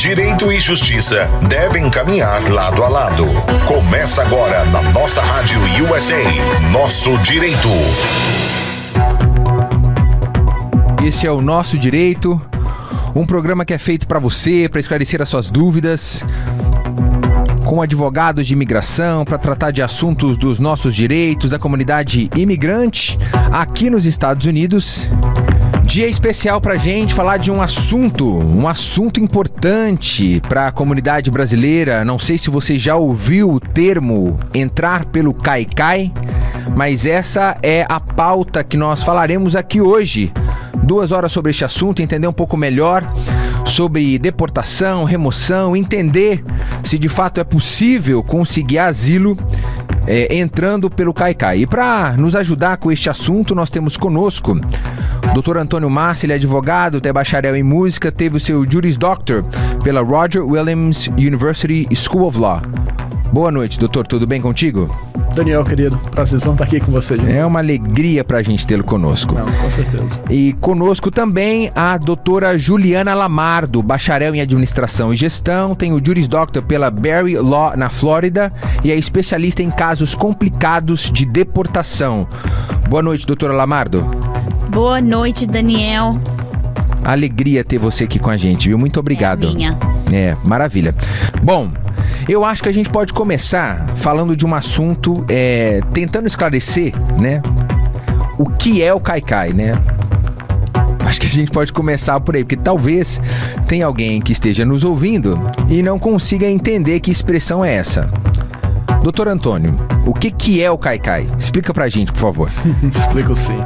Direito e justiça devem caminhar lado a lado. Começa agora na nossa Rádio USA, Nosso Direito. Esse é o Nosso Direito, um programa que é feito para você, para esclarecer as suas dúvidas, com advogados de imigração, para tratar de assuntos dos nossos direitos, da comunidade imigrante aqui nos Estados Unidos. Dia especial pra gente falar de um assunto importante para a comunidade brasileira. Não sei se você já ouviu o termo entrar pelo Caicai, mas essa é a pauta que nós falaremos aqui hoje. 2 horas sobre este assunto, entender um pouco melhor sobre deportação, remoção, entender se de fato é possível conseguir asilo entrando pelo Caicai. E para nos ajudar com este assunto, nós temos conosco Dr. Antônio Massi, ele é advogado, é bacharel em música, teve o seu Juris Doctor pela Roger Williams University School of Law. Boa noite, doutor, tudo bem contigo? Daniel, querido, prazerzão estar aqui com você. Gente. É uma alegria pra gente tê-lo conosco. Não, com certeza. E conosco também a doutora Juliana Lamardo, bacharel em administração e gestão, tem o Juris Doctor pela Berry Law na Flórida e é especialista em casos complicados de deportação. Boa noite, doutora Lamardo. Boa noite, Daniel. Alegria ter você aqui com a gente, viu? Muito obrigado. É minha. Maravilha. Bom, eu acho que a gente pode começar falando de um assunto, tentando esclarecer, né, o que é o Caicai, né? Acho que a gente pode começar por aí, porque talvez tenha alguém que esteja nos ouvindo e não consiga entender que expressão é essa. Doutor Antônio, o que é o Caicai? Explica pra gente, por favor. Explico sim.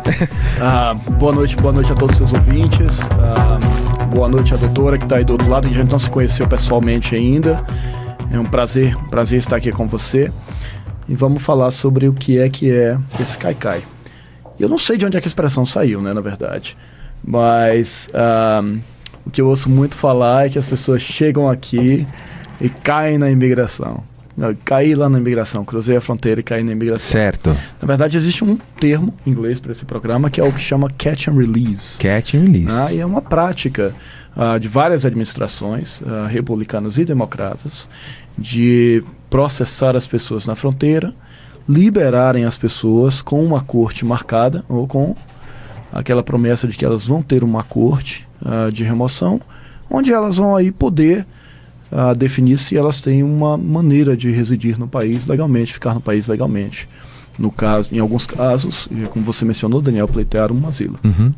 Boa noite a todos os seus ouvintes. Boa noite à doutora que está aí do outro lado, que a gente não se conheceu pessoalmente ainda. É um prazer estar aqui com você. E vamos falar sobre o que é esse Caicai. Eu não sei de onde é que a expressão saiu, né, na verdade. Mas o que eu ouço muito falar é que as pessoas chegam aqui e caem na imigração. Caí lá na imigração, cruzei a fronteira e caí na imigração. Certo. Na verdade, existe um termo em inglês para esse programa que é o que chama catch and release. Catch and release. E é uma prática de várias administrações, republicanas e democratas, de processar as pessoas na fronteira, liberarem as pessoas com uma corte marcada ou com aquela promessa de que elas vão ter uma corte de remoção, onde elas vão aí poder definir se elas têm uma maneira de residir no país legalmente, ficar no país legalmente. No caso, em alguns casos, como você mencionou, Daniel, pleitear um asilo. Uhum.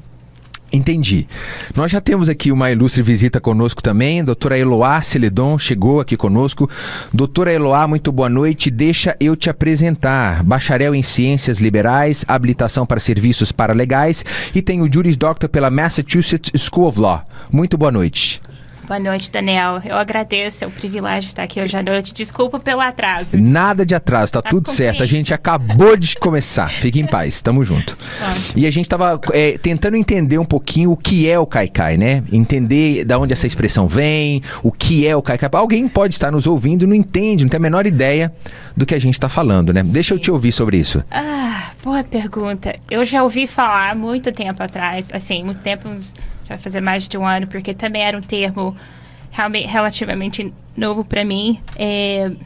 Entendi. Nós já temos aqui uma ilustre visita conosco também, doutora Eloá Celedon chegou aqui conosco. Doutora Eloá, muito boa noite, deixa eu te apresentar. Bacharel em Ciências Liberais, habilitação para serviços paralegais e tem o Juris Doctor pela Massachusetts School of Law. Muito boa noite. Boa noite, Daniel. Eu agradeço, é um privilégio estar aqui hoje à noite. Desculpa pelo atraso. Nada de atraso, tá tudo certo. A gente acabou de começar. Fique em paz, tamo junto. E a gente tava tentando entender um pouquinho o que é o Caicai, né? Entender de onde essa expressão vem, o que é o Caicai. Alguém pode estar nos ouvindo e não entende, não tem a menor ideia do que a gente tá falando, né? Sim. Deixa eu te ouvir sobre isso. Boa pergunta. Eu já ouvi falar muito tempo atrás, assim, muito tempo, vai fazer mais de um ano, porque também era um termo relativamente novo para mim. Eu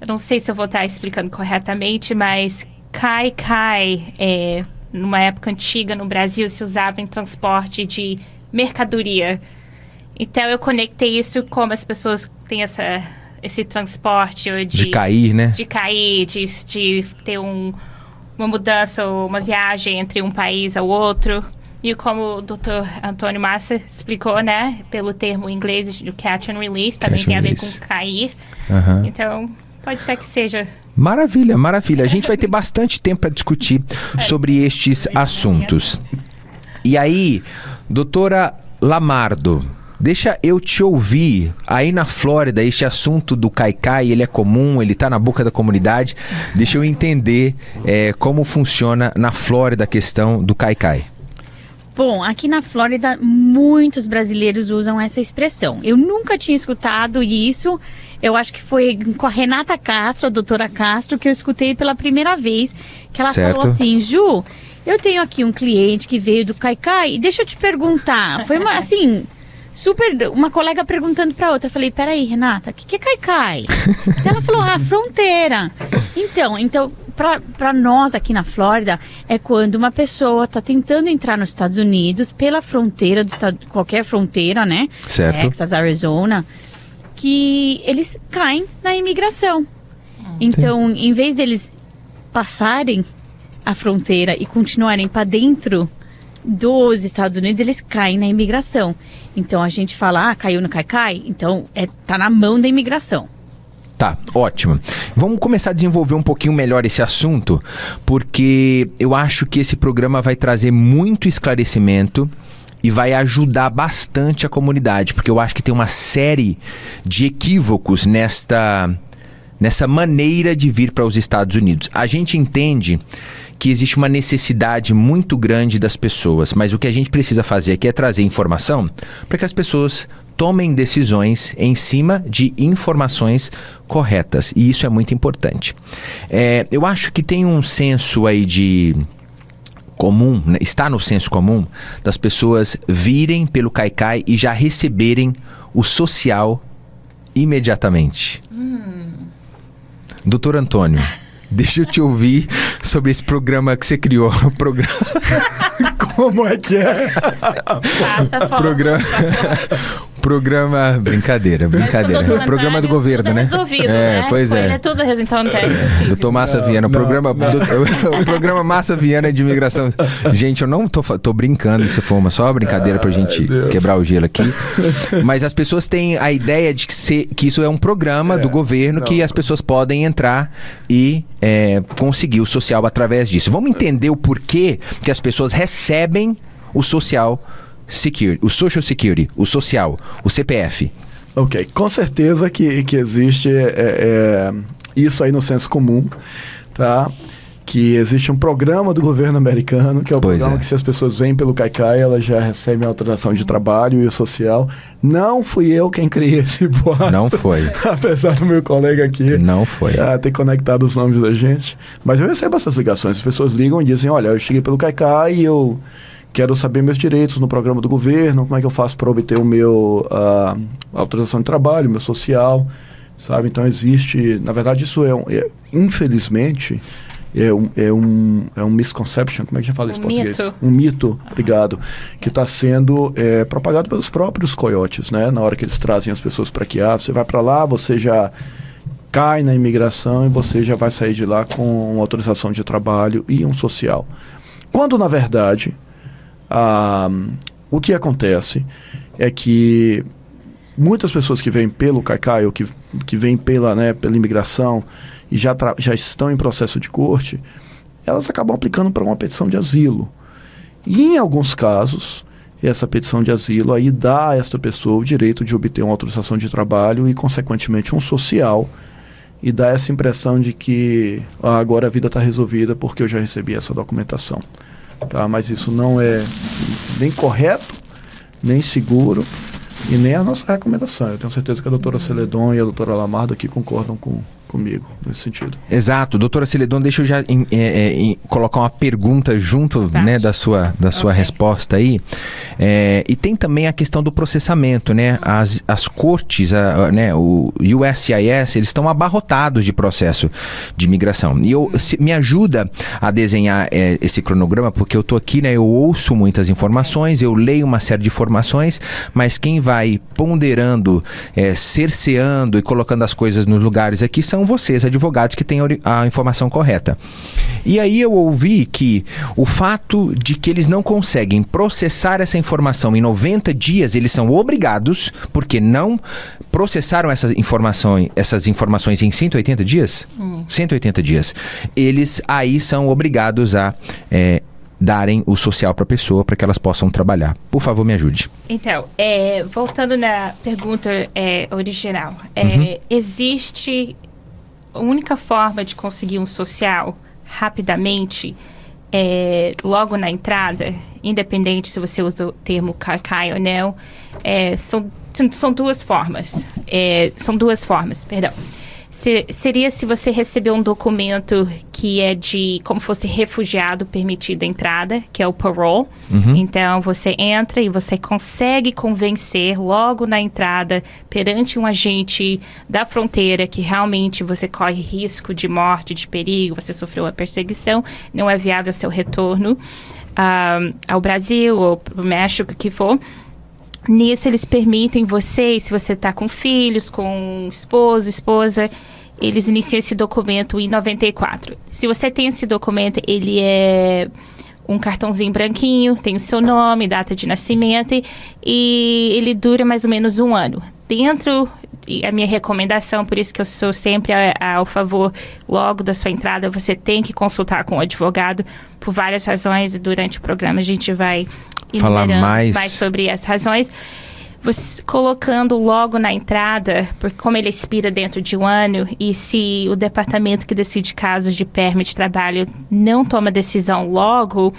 não sei se eu vou estar explicando corretamente, mas Caicai, numa época antiga no Brasil, se usava em transporte de mercadoria. Então eu conectei isso como as pessoas têm esse transporte de cair, né? De cair, de ter uma mudança ou uma viagem entre um país ao outro. E como o Dr. Antônio Massa explicou, né, pelo termo em inglês do catch and release, também tem a ver com cair. Uhum. Então, pode ser que seja. Maravilha, maravilha. A gente vai ter bastante tempo para discutir sobre estes assuntos. E aí, doutora Lamardo, deixa eu te ouvir. Aí na Flórida, este assunto do Caicai, ele é comum, ele tá na boca da comunidade. Deixa eu entender como funciona na Flórida a questão do Caicai. Bom, aqui na Flórida, muitos brasileiros usam essa expressão. Eu nunca tinha escutado isso. Eu acho que foi com a Renata Castro, a doutora Castro, que eu escutei pela primeira vez. Que ela falou assim, Ju, eu tenho aqui um cliente que veio do Caicai e deixa eu te perguntar. Foi uma, assim, uma colega perguntando pra outra. Eu falei, peraí, Renata, o que é caicai? Ela falou, fronteira. Então pra nós aqui na Flórida, é quando uma pessoa tá tentando entrar nos Estados Unidos pela fronteira, qualquer fronteira, né? Certo. Texas, Arizona, que eles caem na imigração. Então, em vez deles passarem a fronteira e continuarem para dentro dos Estados Unidos, eles caem na imigração. Então a gente fala, caiu no caicai, então tá na mão da imigração. Tá, ótimo. Vamos começar a desenvolver um pouquinho melhor esse assunto, porque eu acho que esse programa vai trazer muito esclarecimento e vai ajudar bastante a comunidade, porque eu acho que tem uma série de equívocos nessa maneira de vir para os Estados Unidos. A gente entende que existe uma necessidade muito grande das pessoas, mas o que a gente precisa fazer aqui é trazer informação para que as pessoas tomem decisões em cima de informações corretas, e isso é muito importante. Eu acho que tem um senso aí de comum, né? Está no senso comum das pessoas virem pelo caicai e já receberem o social imediatamente. Doutor Antônio, deixa eu te ouvir sobre esse programa que você criou. Como é que é? Passa fora. Programa... Brincadeira. Programa do governo, né? Resolvido, né? Pois é. É tudo então técnico. Doutor Massa Viana, o programa Massa Viana de imigração. Gente, eu não tô brincando, isso foi só uma brincadeira pra gente quebrar o gelo aqui. Mas as pessoas têm a ideia de que isso é um programa do governo que as pessoas podem entrar e conseguir o social através disso. Vamos entender o porquê que as pessoas recebem o social security, o social security, o social, o CPF. Ok, com certeza que existe isso aí no senso comum, tá? Que existe um programa do governo americano, que é o programa que se as pessoas vêm pelo caicai, elas já recebem a autorização de trabalho e o social. Não fui eu quem criei esse boato. Não foi. Apesar do meu colega aqui. Não foi. Ter conectado os nomes da gente. Mas eu recebo essas ligações. As pessoas ligam e dizem, olha, eu cheguei pelo caicai e eu quero saber meus direitos no programa do governo, como é que eu faço para obter o meu autorização de trabalho, meu social, sabe? Então existe, na verdade isso infelizmente, é um misconception, como é que a gente fala isso em português? Mito. Um mito, obrigado, que está sendo propagado pelos próprios coiotes, né? Na hora que eles trazem as pessoas para aqui, você vai para lá, você já cai na imigração e você já vai sair de lá com uma autorização de trabalho e um social. Quando, na verdade, o que acontece é que muitas pessoas que vêm pelo caicai ou que vêm pela imigração e já estão em processo de corte, elas acabam aplicando para uma petição de asilo. E em alguns casos, essa petição de asilo aí dá a esta pessoa o direito de obter uma autorização de trabalho e, consequentemente, um social, e dá essa impressão de que agora a vida está resolvida porque eu já recebi essa documentação. Tá? Mas isso não é nem correto, nem seguro e nem a nossa recomendação. Eu tenho certeza que a doutora Celedon e a doutora Lamardo aqui concordam comigo nesse sentido. Exato. Doutora Celedon, deixa eu já colocar uma pergunta junto, né, da sua resposta aí. E tem também a questão do processamento, né? As cortes, né, o USCIS, eles estão abarrotados de processo de imigração. E me ajuda a desenhar esse cronograma, porque eu tô aqui, né, eu ouço muitas informações, eu leio uma série de informações, mas quem vai ponderando, cerceando e colocando as coisas nos lugares aqui são vocês, advogados, que têm a informação correta. E aí eu ouvi que o fato de que eles não conseguem processar essa informação em 90 dias, eles são obrigados, porque não processaram essas informações em 180 dias? 180 dias. Eles aí são obrigados a darem o social para a pessoa, para que elas possam trabalhar. Por favor, me ajude. Então, voltando na pergunta original, existe a única forma de conseguir um social rapidamente, logo na entrada, independente se você usa o termo caicai ou não, são duas formas. seria se você receber um documento que é de como fosse refugiado permitido a entrada, que é o parole. Então, você entra e você consegue convencer logo na entrada perante um agente da fronteira que realmente você corre risco de morte, de perigo, você sofreu uma perseguição, não é viável seu retorno ao Brasil ou para o México, o que for. Nisso, eles permitem você, se você está com filhos, com esposa, eles iniciam esse documento em 94. Se você tem esse documento, ele é um cartãozinho branquinho, tem o seu nome, data de nascimento, e ele dura mais ou menos 1 ano. A minha recomendação, por isso que eu sou sempre ao favor, logo da sua entrada, você tem que consultar com o advogado, por várias razões, e durante o programa a gente vai falar mais sobre as razões. Você colocando logo na entrada, porque como ele expira dentro de 1 ano, e se o departamento que decide casos de permit de trabalho não toma decisão logo,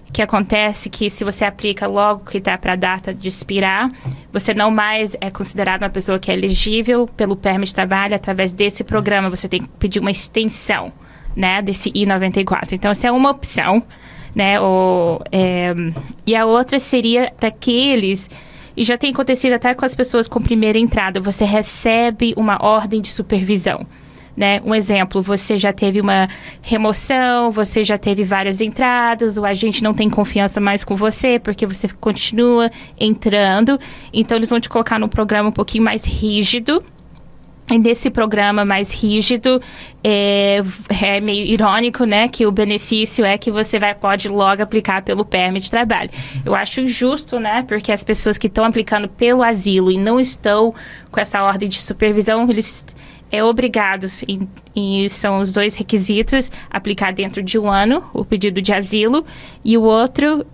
o que acontece que se você aplica logo que está para a data de expirar, você não mais é considerado uma pessoa que é elegível pelo permit de trabalho. Através desse programa, você tem que pedir uma extensão, né, desse I-94. Então, essa é uma opção, né? E a outra seria para aqueles, e já tem acontecido até com as pessoas com primeira entrada, você recebe uma ordem de supervisão. Né? Um exemplo, você já teve uma remoção, você já teve várias entradas, o agente não tem confiança mais com você porque você continua entrando. Então, eles vão te colocar num programa um pouquinho mais rígido. E nesse programa mais rígido, é meio irônico, né? Que o benefício é que você pode logo aplicar pelo permit de trabalho. Eu acho injusto, né? Porque as pessoas que estão aplicando pelo asilo e não estão com essa ordem de supervisão, eles obrigados, e são os 2 requisitos, aplicar dentro de 1 ano o pedido de asilo, e o outro,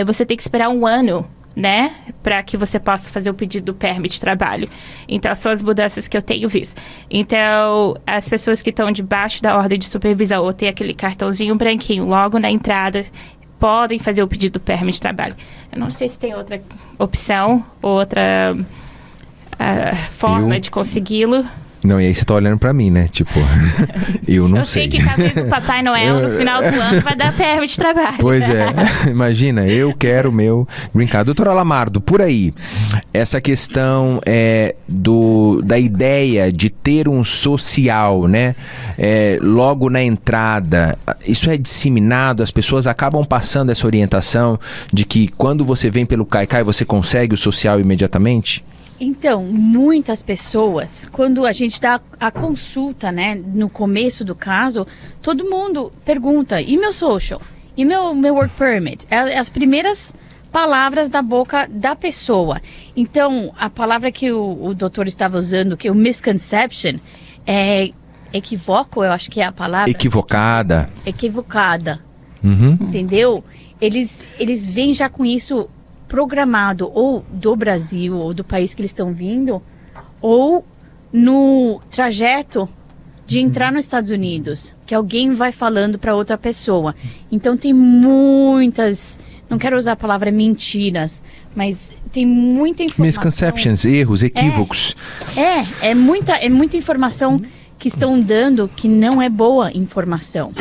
você tem que esperar 1 ano, né, para que você possa fazer o pedido do permit de trabalho. Então, são as mudanças que eu tenho visto. Então, as pessoas que estão debaixo da ordem de supervisão ou tem aquele cartãozinho branquinho logo na entrada, podem fazer o pedido do permit de trabalho. Eu não sei se tem outra opção, outra forma de consegui-lo. Não, e aí você tá olhando pra mim, né? Tipo, eu não sei. Eu sei que talvez o Papai Noel, no final do ano, vai dar permit de trabalho. Pois é. Imagina, eu quero o meu green card. Doutora Lamardo, por aí, essa questão da ideia de ter um social, né? Logo na entrada, isso é disseminado, as pessoas acabam passando essa orientação de que quando você vem pelo CAI-CAI, você consegue o social imediatamente? Então, muitas pessoas, quando a gente dá a consulta, né, no começo do caso, todo mundo pergunta, e meu social? E meu work permit? É as primeiras palavras da boca da pessoa. Então, a palavra que o doutor estava usando, que é o misconception, é equívoco, eu acho que é a palavra. Equivocada. Entendeu? Eles vêm já com isso programado, ou do Brasil, ou do país que eles estão vindo, ou no trajeto de entrar nos Estados Unidos, que alguém vai falando para outra pessoa. Então tem muitas, não quero usar a palavra mentiras, mas tem muita informação. Misconceptions, erros, equívocos. É muita informação que estão dando que não é boa informação.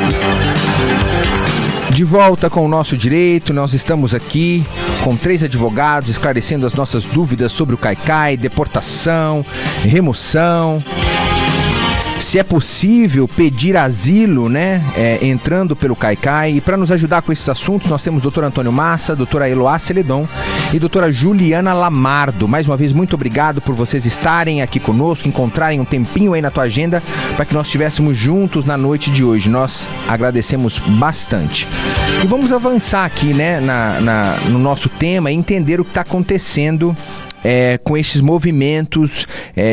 De volta com o Nosso Direito, nós estamos aqui com 3 advogados esclarecendo as nossas dúvidas sobre o CAI-CAI, deportação, remoção. Se é possível pedir asilo, né, entrando pelo CAI-CAI. E para nos ajudar com esses assuntos, nós temos o Dr. Antônio Massa, doutora Eloá Celedon e doutora Juliana Lamardo. Mais uma vez, muito obrigado por vocês estarem aqui conosco, encontrarem um tempinho aí na tua agenda para que nós estivéssemos juntos na noite de hoje. Nós agradecemos bastante. E vamos avançar aqui, né, no nosso tema e entender o que está acontecendo com esses movimentos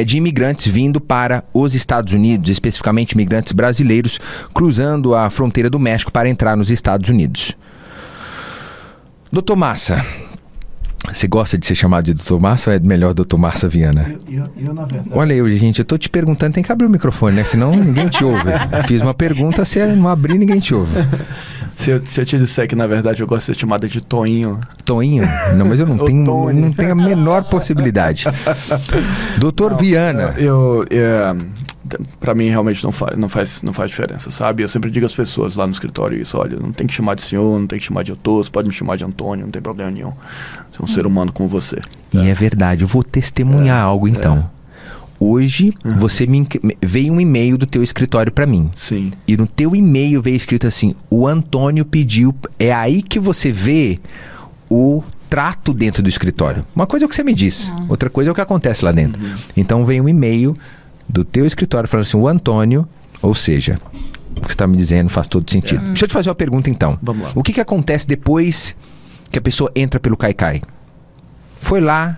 de imigrantes vindo para os Estados Unidos, especificamente imigrantes brasileiros cruzando a fronteira do México para entrar nos Estados Unidos. Doutor Massa, você gosta de ser chamado de Doutor Massa ou é melhor Doutor Massa Viana? Eu, na verdade... Olha aí, gente, eu tô te perguntando, tem que abrir o microfone, né? Senão ninguém te ouve. Fiz uma pergunta, se não abrir, ninguém te ouve. Se eu te disser que, na verdade, eu gosto de ser chamada de Toinho. Toinho? Não, mas eu não tenho a menor possibilidade. Doutor Viana. pra mim realmente não faz diferença, sabe? Eu sempre digo às pessoas lá no escritório isso: olha, não tem que chamar de senhor, não tem que chamar de doutor, você pode me chamar de Antônio, não tem problema nenhum. Você é um ser humano como você. E é verdade, eu vou testemunhar algo então. Hoje, você veio um e-mail do teu escritório pra mim. Sim. E no teu e-mail veio escrito assim: o Antônio pediu. É aí que você vê o trato dentro do escritório. Uma coisa é o que você me disse, outra coisa é o que acontece lá dentro. Então veio um e-mail do teu escritório falando assim: o Antônio, ou seja, o que você está me dizendo faz todo sentido. Deixa eu te fazer uma pergunta então. Vamos lá. O que acontece depois que a pessoa entra pelo Kaikai? Foi lá,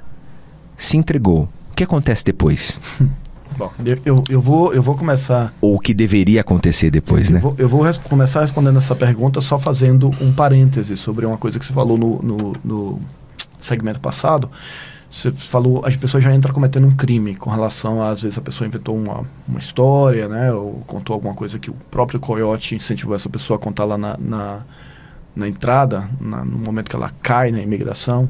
se entregou. O que acontece depois? Bom, eu vou começar... Ou o que deveria acontecer depois, né? Eu vou começar respondendo essa pergunta só fazendo um parêntese sobre uma coisa que você falou no segmento passado. Você falou, as pessoas já entram cometendo um crime com relação a, às vezes, a pessoa inventou uma história, né? Ou contou alguma coisa que o próprio Coyote incentivou essa pessoa a contar lá na entrada, no momento que ela cai na imigração.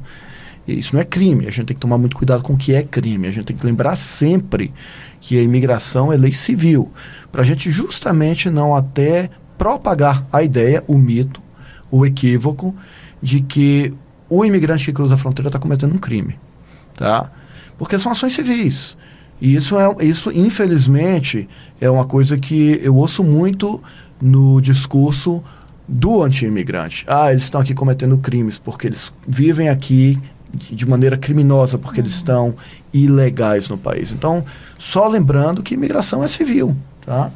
E isso não é crime. A gente tem que tomar muito cuidado com o que é crime. A gente tem que lembrar sempre que a imigração é lei civil, para a gente justamente não até propagar a ideia, o mito, o equívoco de que o imigrante que cruza a fronteira está cometendo um crime, tá? Porque são ações civis. E isso, infelizmente, é uma coisa que eu ouço muito no discurso do anti-imigrante. Eles estão aqui cometendo crimes porque eles vivem aqui de maneira criminosa, porque eles estão ilegais no país. Então, só lembrando que imigração é civil, tá?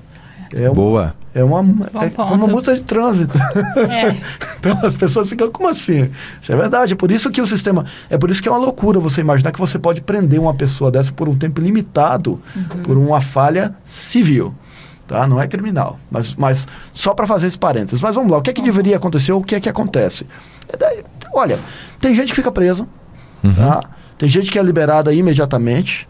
Boa. É como uma multa de trânsito. Então as pessoas ficam, como assim? Isso é verdade. É por isso que o sistema... É por isso que é uma loucura você imaginar que você pode prender uma pessoa dessa por um tempo limitado por uma falha civil. Tá? Não é criminal. Mas só para fazer esse parênteses. Mas vamos lá. O que é que deveria acontecer ou o que é que acontece? Olha, tem gente que fica presa. Tá? Tem gente que é liberada imediatamente.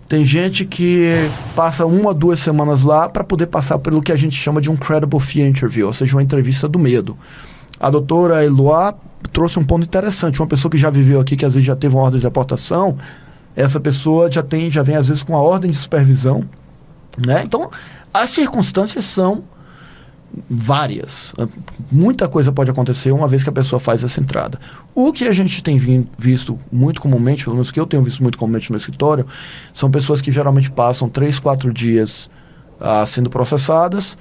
Tem gente que passa 1 ou 2 semanas lá para poder passar pelo que a gente chama de um credible fear interview, ou seja, uma entrevista do medo. A doutora Eloá trouxe um ponto interessante. Uma pessoa que já viveu aqui, que às vezes já teve uma ordem de deportação, essa pessoa já vem às vezes com a ordem de supervisão, né? Então, as circunstâncias são várias. Muita coisa pode acontecer uma vez que a pessoa faz essa entrada. O que a gente tem visto muito comumente, pelo menos que eu tenho visto muito comumente no meu escritório, são pessoas que geralmente passam 3, 4 dias sendo processadas,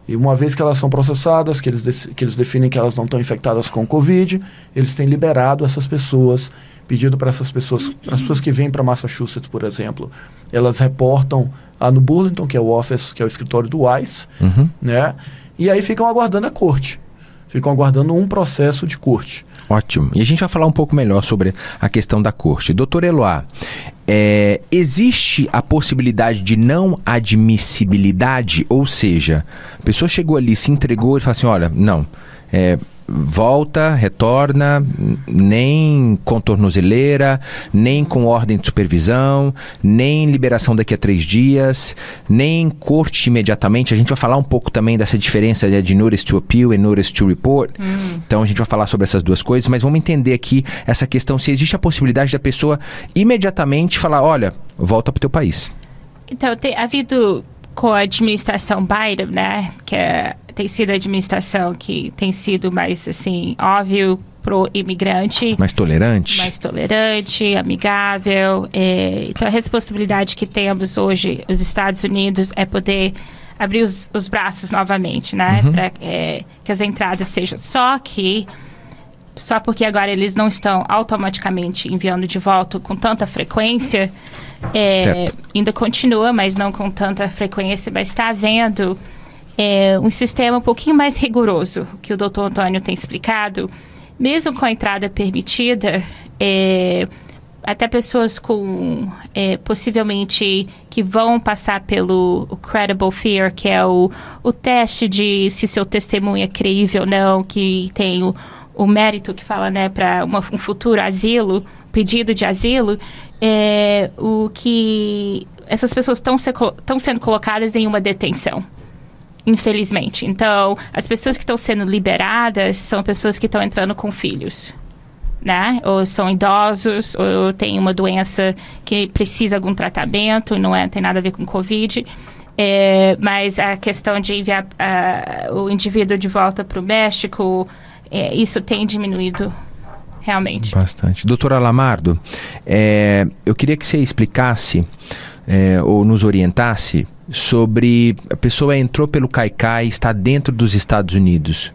e uma vez que elas são processadas, que eles definem que elas não estão infectadas com Covid, eles têm liberado essas pessoas, pedido para essas pessoas, para as pessoas que vêm para Massachusetts, por exemplo, elas reportam no Burlington, que é o office, que é o escritório do ICE, né? E aí ficam aguardando a corte. Ficam aguardando um processo de corte. Ótimo. E a gente vai falar um pouco melhor sobre a questão da corte. Doutor Eloá, existe a possibilidade de não admissibilidade? Ou seja, a pessoa chegou ali, se entregou e fala assim, olha, não, volta, retorna, nem com tornozeleira, nem com ordem de supervisão, nem liberação daqui a 3 dias, nem corte imediatamente. A gente vai falar um pouco também dessa diferença de notice to appeal e notice to report. Então a gente vai falar sobre essas duas coisas, mas vamos entender aqui essa questão, se existe a possibilidade da pessoa imediatamente falar, olha, volta pro teu país. Então, tem havido com a administração Biden, né, que tem sido a administração que tem sido mais, assim, óbvio pro imigrante. Mais tolerante. Mais tolerante, amigável. Então, a responsabilidade que temos hoje, os Estados Unidos, é poder abrir os braços novamente, né, para que as entradas sejam. Só porque agora eles não estão automaticamente enviando de volta com tanta frequência, ainda continua, mas não com tanta frequência, mas está havendo um sistema um pouquinho mais rigoroso, que o doutor Antônio tem explicado, mesmo com a entrada permitida, até pessoas com, possivelmente, que vão passar pelo credible fear, que é o teste de se seu testemunho é creível ou não, que tem o mérito que fala, né, para um futuro asilo, pedido de asilo, o que essas pessoas estão sendo colocadas em uma detenção, infelizmente. Então, as pessoas que estão sendo liberadas são pessoas que estão entrando com filhos, né? Ou são idosos, ou têm uma doença que precisa de algum tratamento, não tem nada a ver com Covid. Mas a questão de enviar o indivíduo de volta para o México, isso tem diminuído realmente. Bastante. Doutora Lamardo, eu queria que você explicasse ou nos orientasse sobre a pessoa entrou pelo CAICAI, está dentro dos Estados Unidos.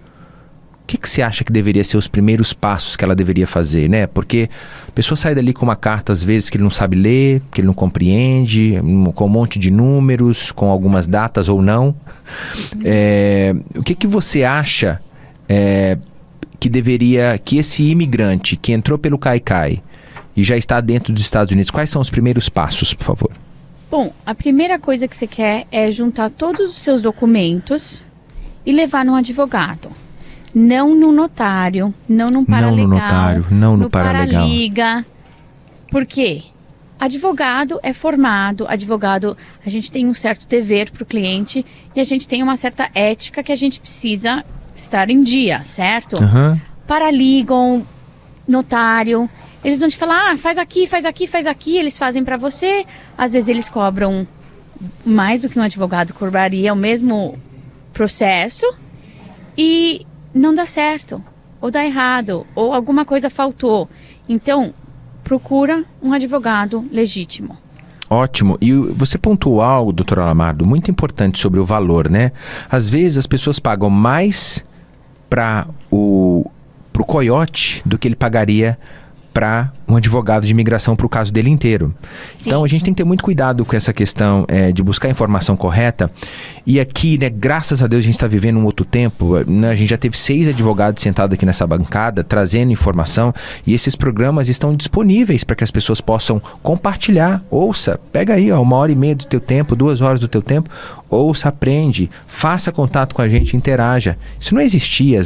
O que você acha que deveria ser os primeiros passos que ela deveria fazer, né? Porque a pessoa sai dali com uma carta, às vezes, que ele não sabe ler, que ele não compreende, com um monte de números, com algumas datas ou não. O que você acha que esse imigrante que entrou pelo CAICAI e já está dentro dos Estados Unidos, quais são os primeiros passos, por favor? Bom, a primeira coisa que você quer é juntar todos os seus documentos e levar num advogado. Não no notário, não no paralegal. Não no notário, não no paralegal. Paraliga. Por quê? Advogado é formado, advogado, a gente tem um certo dever para o cliente e a gente tem uma certa ética que a gente precisa estar em dia, certo? Uhum. Paraligam, notário, eles vão te falar, faz aqui, eles fazem para você. Às vezes eles cobram mais do que um advogado cobraria, o mesmo processo, e não dá certo, ou dá errado, ou alguma coisa faltou. Então, procura um advogado legítimo. Ótimo. E você pontuou algo, doutora Lamardo, muito importante sobre o valor, né? Às vezes as pessoas pagam mais para pro coiote do que ele pagaria para um advogado de imigração para o caso dele inteiro. Sim. Então a gente tem que ter muito cuidado com essa questão de buscar a informação correta. E aqui, né, graças a Deus a gente está vivendo um outro tempo, né, a gente já teve 6 advogados sentados aqui nessa bancada trazendo informação, e esses programas estão disponíveis para que as pessoas possam compartilhar. Ouça, pega aí 1h30 do teu tempo, 2 horas do teu tempo, ouça, aprende, faça contato com a gente, interaja. Isso não existia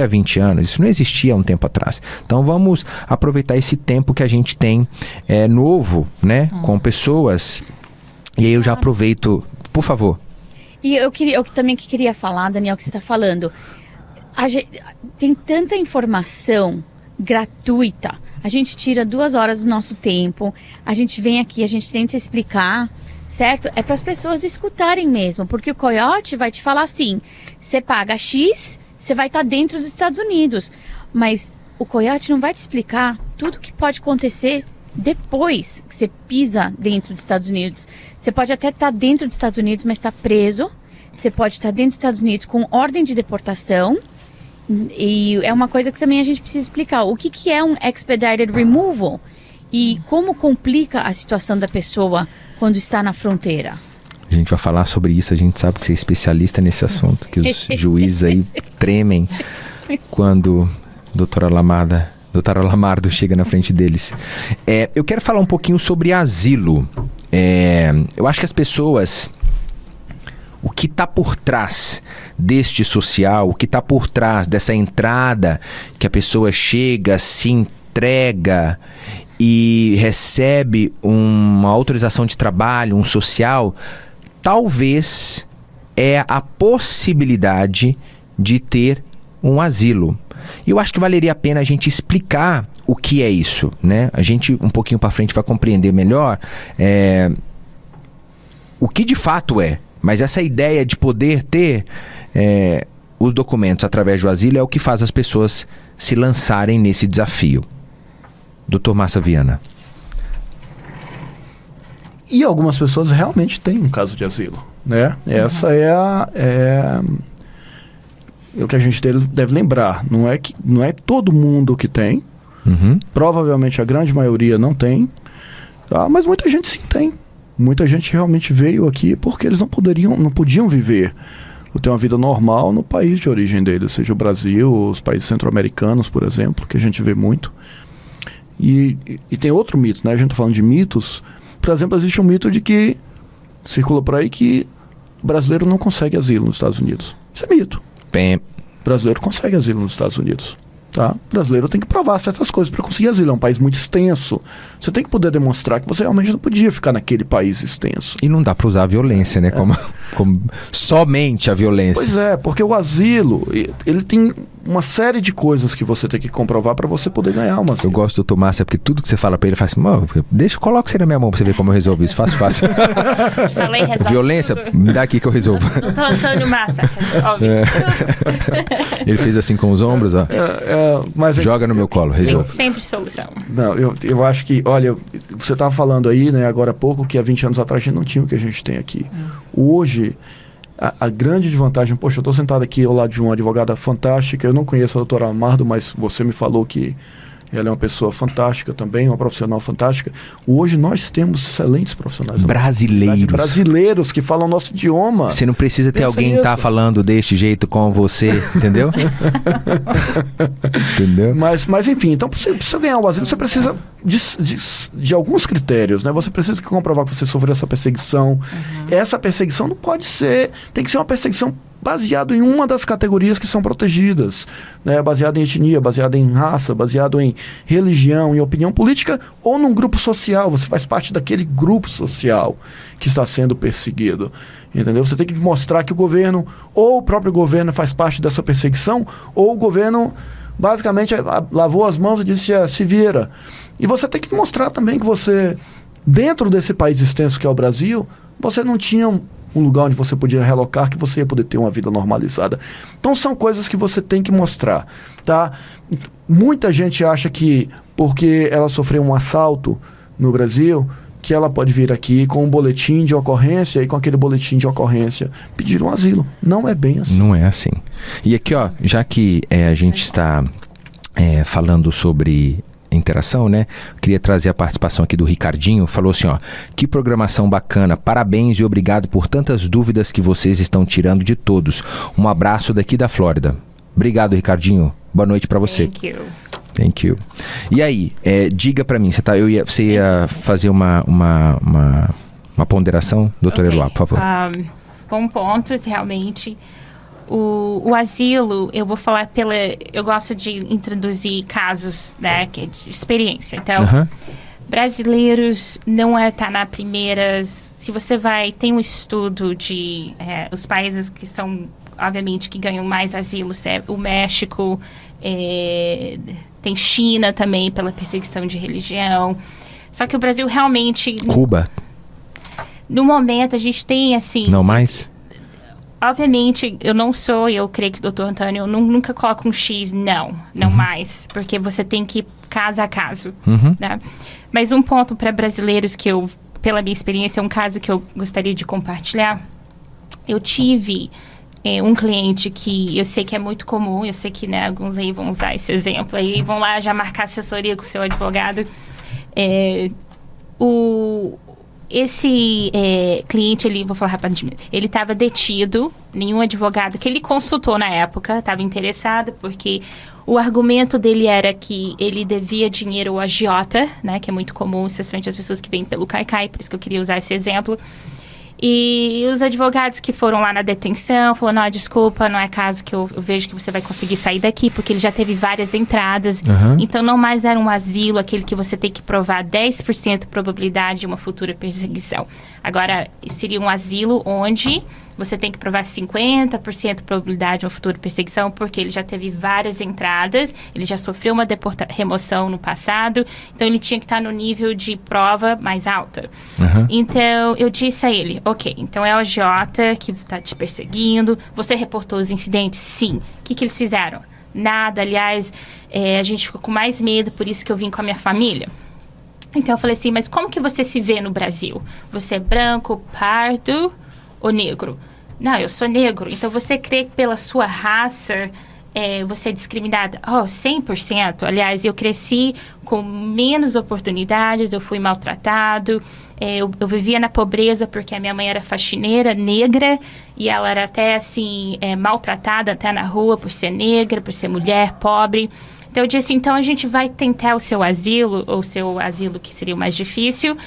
há 20 anos, isso não existia há um tempo atrás. Então vamos aproveitar esse tempo que a gente tem novo, né, com pessoas. E aí eu já aproveito, por favor. E eu também queria falar, Daniel, que você está falando. Tem tanta informação gratuita. A gente tira 2 horas do nosso tempo, a gente vem aqui, a gente tenta explicar, certo? É para as pessoas escutarem mesmo, porque o coiote vai te falar assim, você paga X, você vai estar dentro dos Estados Unidos, mas o coiote não vai te explicar tudo que pode acontecer depois que você pisa dentro dos Estados Unidos. Você pode até estar dentro dos Estados Unidos, mas está preso. Você pode estar dentro dos Estados Unidos com ordem de deportação. E é uma coisa que também a gente precisa explicar. O que é um expedited removal? E como complica a situação da pessoa quando está na fronteira? A gente vai falar sobre isso. A gente sabe que você é especialista nesse assunto, que os juízes aí tremem quando doutora Lamardo chega na frente deles. Eu quero falar um pouquinho sobre asilo. Eu acho que as pessoas... O que está por trás deste social, o que está por trás dessa entrada que a pessoa chega, se entrega e recebe uma autorização de trabalho, um social, talvez é a possibilidade de ter um asilo. E eu acho que valeria a pena a gente explicar o que é isso, né? A gente, um pouquinho para frente, vai compreender melhor o que de fato é. Mas essa ideia de poder ter os documentos através do asilo é o que faz as pessoas se lançarem nesse desafio. Dr. Massa Viana. E algumas pessoas realmente têm um caso de asilo, né? Essa é o que a gente deve lembrar. Não é todo mundo que tem. Uhum. Provavelmente a grande maioria não tem. Mas muita gente sim tem. Muita gente realmente veio aqui porque eles não podiam viver ou ter uma vida normal no país de origem deles, seja o Brasil, os países centro-americanos, por exemplo, que a gente vê muito. E tem outro mito, né? A gente está falando de mitos. Por exemplo, existe um mito de que circula por aí que o brasileiro não consegue asilo nos Estados Unidos. Isso é mito. Bem... O brasileiro consegue asilo nos Estados Unidos. Tá? O brasileiro tem que provar certas coisas para conseguir asilo. É um país muito extenso. Você tem que poder demonstrar que você realmente não podia ficar naquele país extenso. E não dá para usar a violência, né? Como somente a violência. Pois é, porque o asilo, ele tem uma série de coisas que você tem que comprovar para você poder ganhar uma. Eu gosto do Dr. Márcia, porque tudo que você fala pra ele, fala assim, coloca você na minha mão pra você ver como eu resolvo isso. Fácil. Falei, resolve Violência, tudo. me dá aqui que eu resolvo. Doutor Antônio Massa, resolve tudo. Ele fez assim com os ombros, ó. Mas Joga no meu colo, Tem resolve. sempre solução. Não, eu acho que, olha, você estava falando aí, né, agora há pouco, que há 20 anos atrás a gente não tinha o que a gente tem aqui. Hoje, a grande desvantagem, poxa, eu estou sentado aqui ao lado de uma advogada fantástica, eu não conheço a doutora Amardo, mas você me falou que ela é uma pessoa fantástica também, uma profissional fantástica. Hoje nós temos excelentes profissionais. Brasileiros que falam nosso idioma. Você não precisa ter alguém que tá falando deste jeito com você, entendeu? Entendeu? Mas enfim, então para você ganhar o asilo, você precisa de alguns critérios, né? Você precisa comprovar que você sofreu essa perseguição. Essa perseguição não pode ser... Tem que ser uma perseguição baseado em uma das categorias que são protegidas, né? Baseado em etnia, baseado em raça, baseado em religião, em opinião política ou num grupo social. Você faz parte daquele grupo social que está sendo perseguido, entendeu? Você tem que mostrar que o governo, ou o próprio governo faz parte dessa perseguição, ou o governo basicamente lavou as mãos e disse, se vira. E você tem que mostrar também que você, dentro desse país extenso que é o Brasil, você não tinha um lugar onde você podia relocar, que você ia poder ter uma vida normalizada. Então são coisas que você tem que mostrar, tá? Muita gente acha que porque ela sofreu um assalto no Brasil, que ela pode vir aqui com um boletim de ocorrência e com aquele boletim de ocorrência pedir um asilo. Não é bem assim. Não é assim. E aqui, ó, já que a gente está falando sobre interação, né? Queria trazer a participação aqui do Ricardinho. Falou assim, ó, que programação bacana, parabéns e obrigado por tantas dúvidas que vocês estão tirando de todos. Um abraço daqui da Flórida. Obrigado, Ricardinho. Boa noite pra você. Thank you. E aí, diga pra mim, você ia fazer uma ponderação, doutora Eloá, por favor. Bom ponto, realmente. O asilo, eu vou falar eu gosto de introduzir casos, né, que é de experiência. Então, brasileiros não tá na primeiras... Se você tem um estudo de os países que são, obviamente, que ganham mais asilos, o México, tem China também pela perseguição de religião. Só que o Brasil realmente... Cuba? No momento, a gente tem, assim... Não mais? Obviamente, eu creio que o doutor Antônio nunca coloca um X, não mais, porque você tem que ir caso a caso, né? Mas um ponto para brasileiros que pela minha experiência, é um caso que eu gostaria de compartilhar. Eu tive um cliente que eu sei que é muito comum, eu sei que, né, alguns aí vão usar esse exemplo aí, vão lá já marcar assessoria com o seu advogado. Esse cliente, vou falar rapidinho, ele estava detido, nenhum advogado que ele consultou na época estava interessado, porque o argumento dele era que ele devia dinheiro ao agiota, né, que é muito comum, especialmente as pessoas que vêm pelo Caicai, por isso que eu queria usar esse exemplo. E os advogados que foram lá na detenção falaram, não, desculpa, não é caso que eu vejo que você vai conseguir sair daqui, porque ele já teve várias entradas. Então, não mais era um asilo, aquele que você tem que provar 10% probabilidade de uma futura perseguição. Agora, seria um asilo onde você tem que provar 50% probabilidade de uma futura perseguição, porque ele já teve várias entradas, ele já sofreu uma remoção no passado, então ele tinha que estar no nível de prova mais alta. Então, eu disse a ele, ok, então é o agiota que está te perseguindo, você reportou os incidentes? Sim. O que eles fizeram? Nada, aliás, a gente ficou com mais medo, por isso que eu vim com a minha família. Então, eu falei assim, mas como que você se vê no Brasil? Você é branco, pardo ou negro? Não, eu sou negro. Então, você crê que pela sua raça você é discriminada? 100%. Aliás, eu cresci com menos oportunidades, eu fui maltratado, eu vivia na pobreza porque a minha mãe era faxineira negra e ela era até, assim, maltratada até na rua por ser negra, por ser mulher, pobre. Então, eu disse, então a gente vai tentar o seu asilo, ou o seu asilo que seria o mais difícil.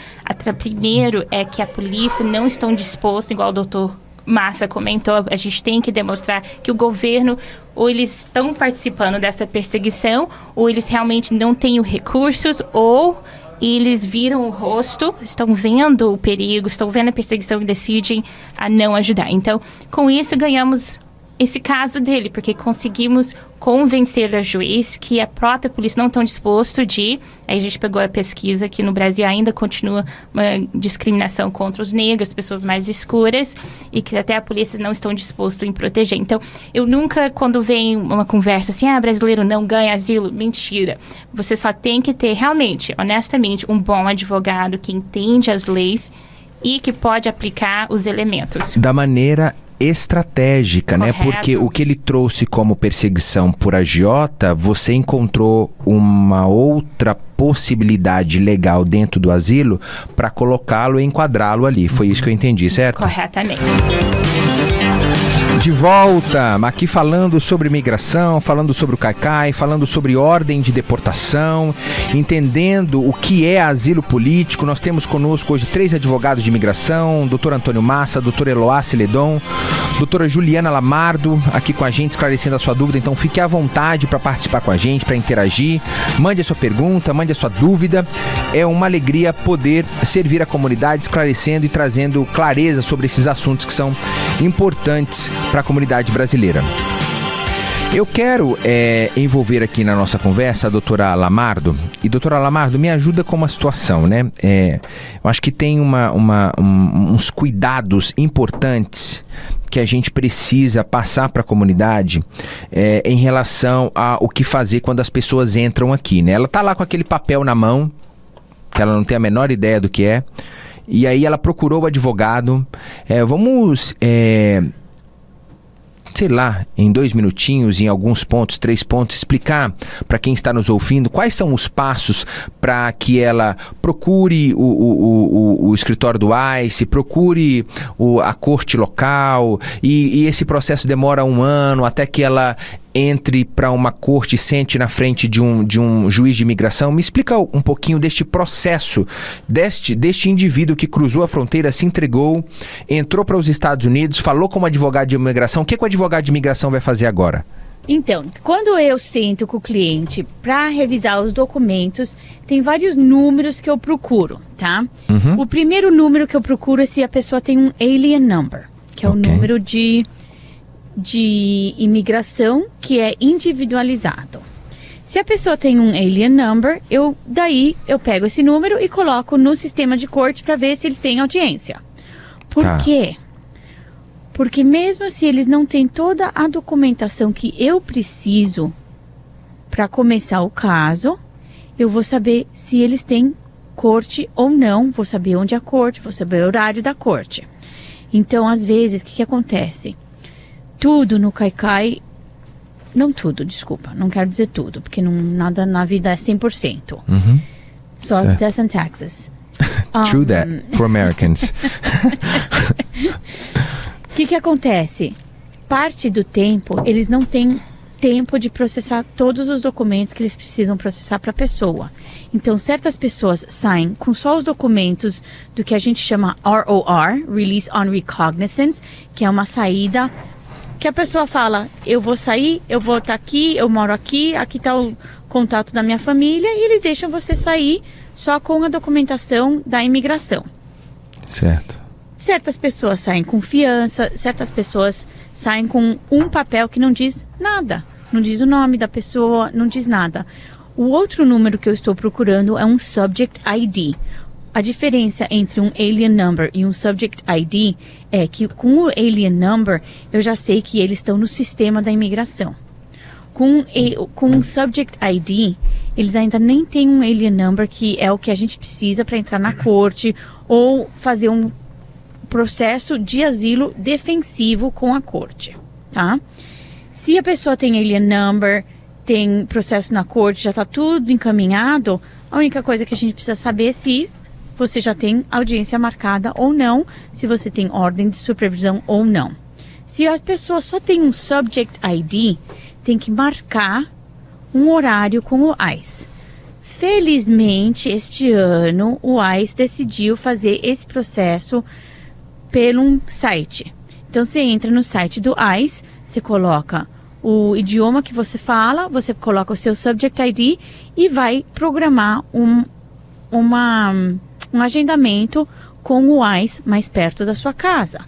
Primeiro é que a polícia não estão dispostos, igual o doutor Massa comentou, a gente tem que demonstrar que o governo, ou eles estão participando dessa perseguição, ou eles realmente não têm os recursos, ou eles viram o rosto, estão vendo o perigo, estão vendo a perseguição e decidem a não ajudar. Então, com isso, ganhamos esse caso dele, porque conseguimos convencer a juiz que a própria polícia não estão disposto de ir. Aí a gente pegou a pesquisa que no Brasil ainda continua uma discriminação contra os negros, pessoas mais escuras, e que até a polícia não estão dispostos em proteger. Então, eu nunca, quando vem uma conversa assim, brasileiro não ganha asilo, mentira. Você só tem que ter, realmente, honestamente, um bom advogado que entende as leis e que pode aplicar os elementos. Da maneira estratégica, né? Correto. Porque o que ele trouxe como perseguição por agiota, você encontrou uma outra possibilidade legal dentro do asilo para colocá-lo e enquadrá-lo ali. Foi isso que eu entendi, certo? Corretamente. De volta, aqui falando sobre migração, falando sobre o Caicai, falando sobre ordem de deportação, entendendo o que é asilo político. Nós temos conosco hoje 3 advogados de imigração, doutor Antônio Massa, doutora Eloá Celedon, doutora Juliana Lamardo, aqui com a gente esclarecendo a sua dúvida. Então fique à vontade para participar com a gente, para interagir. Mande a sua pergunta, mande a sua dúvida. É uma alegria poder servir a comunidade, esclarecendo e trazendo clareza sobre esses assuntos que são importantes para a comunidade brasileira. Eu quero envolver aqui na nossa conversa a doutora Lamardo. E doutora Lamardo, me ajuda com uma situação, né? Eu acho que tem uns cuidados importantes que a gente precisa passar para a comunidade em relação ao que fazer quando as pessoas entram aqui, né? Ela tá lá com aquele papel na mão, que ela não tem a menor ideia do que é, e aí ela procurou o advogado. Vamos... sei lá, em 2 minutinhos, em alguns pontos, 3 pontos, explicar para quem está nos ouvindo quais são os passos para que ela procure o escritório do ICE, procure a corte local, e esse processo demora 1 ano até que ela entre para uma corte e sente na frente de um juiz de imigração. Me explica um pouquinho deste processo, deste indivíduo que cruzou a fronteira, se entregou, entrou para os Estados Unidos, falou como advogado de imigração. O que o advogado de imigração vai fazer agora? Então, quando eu sento com o cliente para revisar os documentos, tem vários números que eu procuro, tá? O primeiro número que eu procuro é se a pessoa tem um alien number, que é o número de imigração que é individualizado. Se a pessoa tem um alien number, daí eu pego esse número e coloco no sistema de corte para ver se eles têm audiência. Por quê? Porque mesmo se eles não têm toda a documentação que eu preciso para começar o caso, eu vou saber se eles têm corte ou não, vou saber onde é a corte, vou saber o horário da corte. Então, às vezes, o que acontece? Tudo no Caicai, não tudo, desculpa, não quero dizer tudo, porque nada na vida é 100%. Só certo. Death and Taxes. True that, for Americans. O que acontece? Parte do tempo, eles não têm tempo de processar todos os documentos que eles precisam processar para a pessoa. Então, certas pessoas saem com só os documentos do que a gente chama ROR, Release on Recognizance, que é uma saída que a pessoa fala, eu vou sair, eu vou estar aqui, eu moro aqui está o contato da minha família, e eles deixam você sair só com a documentação da imigração. Certo. Certas pessoas saem com fiança, certas pessoas saem com um papel que não diz nada. Não diz o nome da pessoa, não diz nada. O outro número que eu estou procurando é um Subject ID. A diferença entre um Alien Number e um Subject ID é que com o Alien Number eu já sei que eles estão no sistema da imigração. Com um Subject ID, eles ainda nem têm um Alien Number, que é o que a gente precisa para entrar na corte ou fazer um processo de asilo defensivo com a corte, tá? Se a pessoa tem alien number, tem processo na corte, já está tudo encaminhado, a única coisa que a gente precisa saber é se você já tem audiência marcada ou não, se você tem ordem de supervisão ou não. Se a pessoa só tem um Subject ID, tem que marcar um horário com o ICE. Felizmente, este ano, o ICE decidiu fazer esse processo pelo site. Então, você entra no site do ICE, você coloca o idioma que você fala, você coloca o seu Subject ID e vai programar um agendamento com o ICE mais perto da sua casa.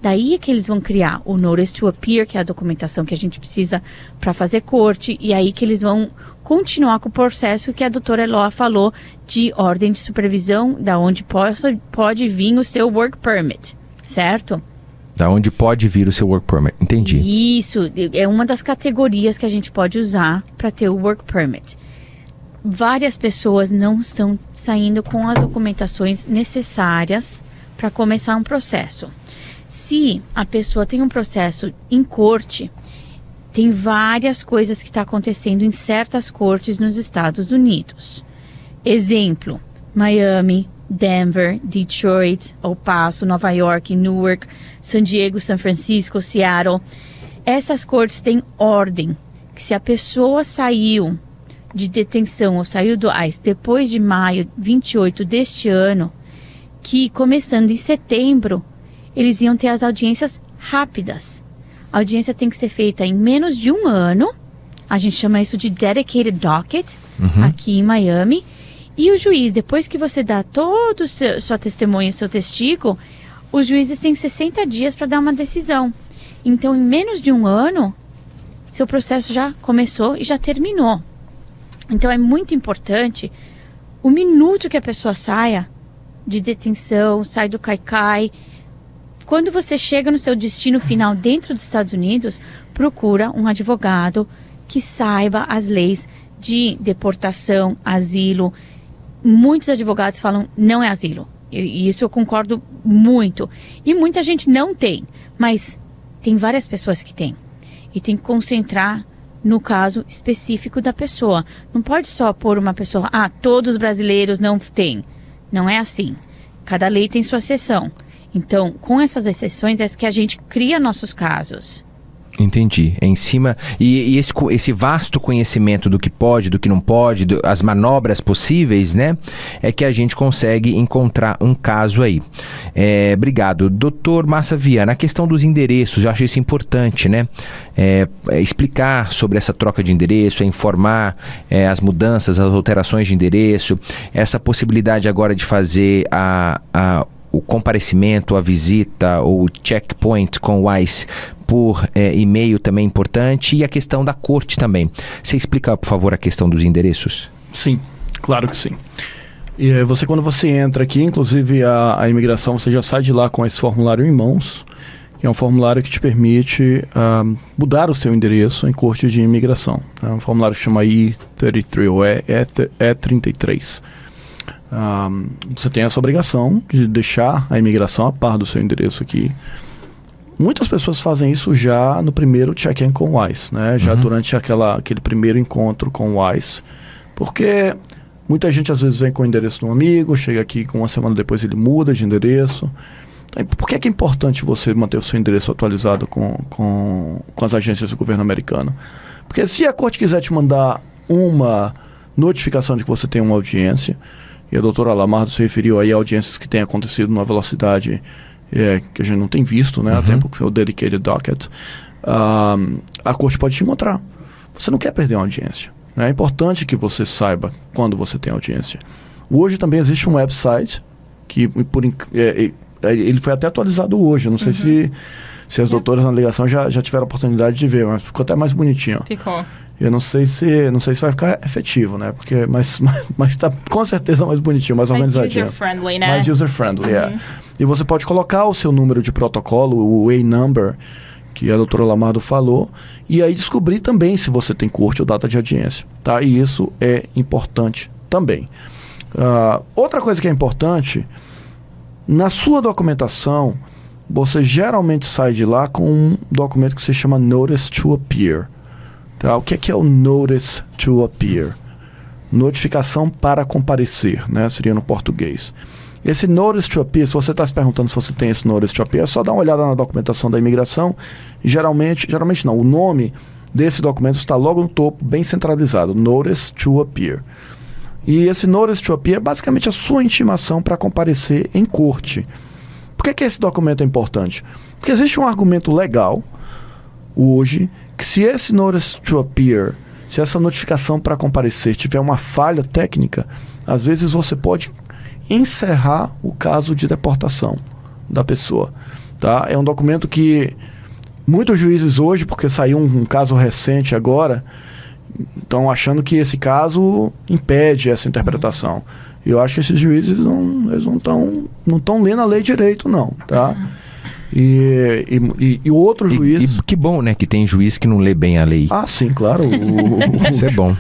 Daí é que eles vão criar o Notice to Appear, que é a documentação que a gente precisa para fazer corte, e aí que eles vão continuar com o processo que a doutora Eloá falou de ordem de supervisão, da onde pode vir o seu work permit, certo? Da onde pode vir o seu work permit, entendi. Isso, é uma das categorias que a gente pode usar para ter o work permit. Várias pessoas não estão saindo com as documentações necessárias para começar um processo. Se a pessoa tem um processo em corte, tem várias coisas que estão acontecendo em certas cortes nos Estados Unidos. Exemplo, Miami, Denver, Detroit, El Paso, Nova York, Newark, San Diego, São Francisco, Seattle. Essas cortes têm ordem que se a pessoa saiu de detenção ou saiu do ICE depois de maio 28 deste ano, que começando em setembro, eles iam ter as audiências rápidas. A audiência tem que ser feita em menos de um ano. A gente chama isso de Dedicated Docket, aqui em Miami. E o juiz, depois que você dá todo o sua testemunha, seu testigo, os juízes têm 60 dias para dar uma decisão. Então, em menos de um ano, seu processo já começou e já terminou. Então, é muito importante o minuto que a pessoa saia de detenção, sai do CAI-CAI. Quando você chega no seu destino final dentro dos Estados Unidos, procura um advogado que saiba as leis de deportação, asilo. Muitos advogados falam, não é asilo. E isso eu concordo muito. E muita gente não tem, mas tem várias pessoas que têm. E tem que concentrar no caso específico da pessoa. Não pode só pôr uma pessoa, todos os brasileiros não têm. Não é assim. Cada lei tem sua exceção. Então, com essas exceções, é que a gente cria nossos casos. Entendi. É em cima... E esse vasto conhecimento do que pode, do que não pode, as manobras possíveis, né? É que a gente consegue encontrar um caso aí. Obrigado. Doutor Massa Viana, a questão dos endereços, eu acho isso importante, né? Explicar sobre essa troca de endereço, informar as mudanças, as alterações de endereço, essa possibilidade agora de fazer o comparecimento, a visita ou checkpoint com o ICE por e-mail também é importante, e a questão da corte também. Você explica, por favor, a questão dos endereços? Sim, claro que sim. E quando você entra aqui, inclusive a imigração, você já sai de lá com esse formulário em mãos, que é um formulário que te permite mudar o seu endereço em corte de imigração. É um formulário que chama I-33 ou E-33. Você tem essa obrigação de deixar a imigração a par do seu endereço aqui. Muitas pessoas fazem isso já no primeiro check-in com o ICE, né? Já durante aquele primeiro encontro com o ICE. Porque muita gente às vezes vem com o endereço de um amigo, chega aqui com uma semana depois ele muda de endereço. Então, por que é importante você manter o seu endereço atualizado com as agências do governo americano? Porque se a corte quiser te mandar uma notificação de que você tem uma audiência, e a doutora Lamardo se referiu aí a audiências que têm acontecido numa velocidade que a gente não tem visto, né? Há tempo que foi o Dedicated Docket. A corte pode te encontrar. Você não quer perder uma audiência, né? É importante que você saiba quando você tem audiência. Hoje também existe um website que ele foi até atualizado hoje. Eu não sei se as doutoras na ligação já tiveram a oportunidade de ver, mas ficou até mais bonitinho. Ficou. Eu não sei se vai ficar efetivo, né? Porque, mas tá com certeza mais bonitinho, mais organizadinho. Mais user-friendly, né? Mais user-friendly, E você pode colocar o seu número de protocolo, o A-Number, que a doutora Lamardo falou, e aí descobrir também se você tem corte ou data de audiência, tá? E isso é importante também. Outra coisa que é importante, na sua documentação, você geralmente sai de lá com um documento que se chama Notice to Appear. Tá? O que é o Notice to Appear? Notificação para comparecer, né? Seria no português. Esse Notice to Appear, se você está se perguntando se você tem esse Notice to Appear, é só dar uma olhada na documentação da imigração. Geralmente não, o nome desse documento está logo no topo, bem centralizado, Notice to Appear. E esse Notice to Appear é basicamente a sua intimação para comparecer em corte. Por que esse documento é importante? Porque existe um argumento legal hoje que se esse Notice to Appear, se essa notificação para comparecer tiver uma falha técnica, às vezes você pode encerrar o caso de deportação da pessoa. tá? É um documento que muitos juízes hoje, porque saiu um caso recente agora, estão achando que esse caso impede essa interpretação. Eu acho que esses juízes não estão lendo a lei direito, não, tá? E outro juiz... E que bom, né? Que tem juiz que não lê bem a lei. Ah, sim, claro. Isso é bom.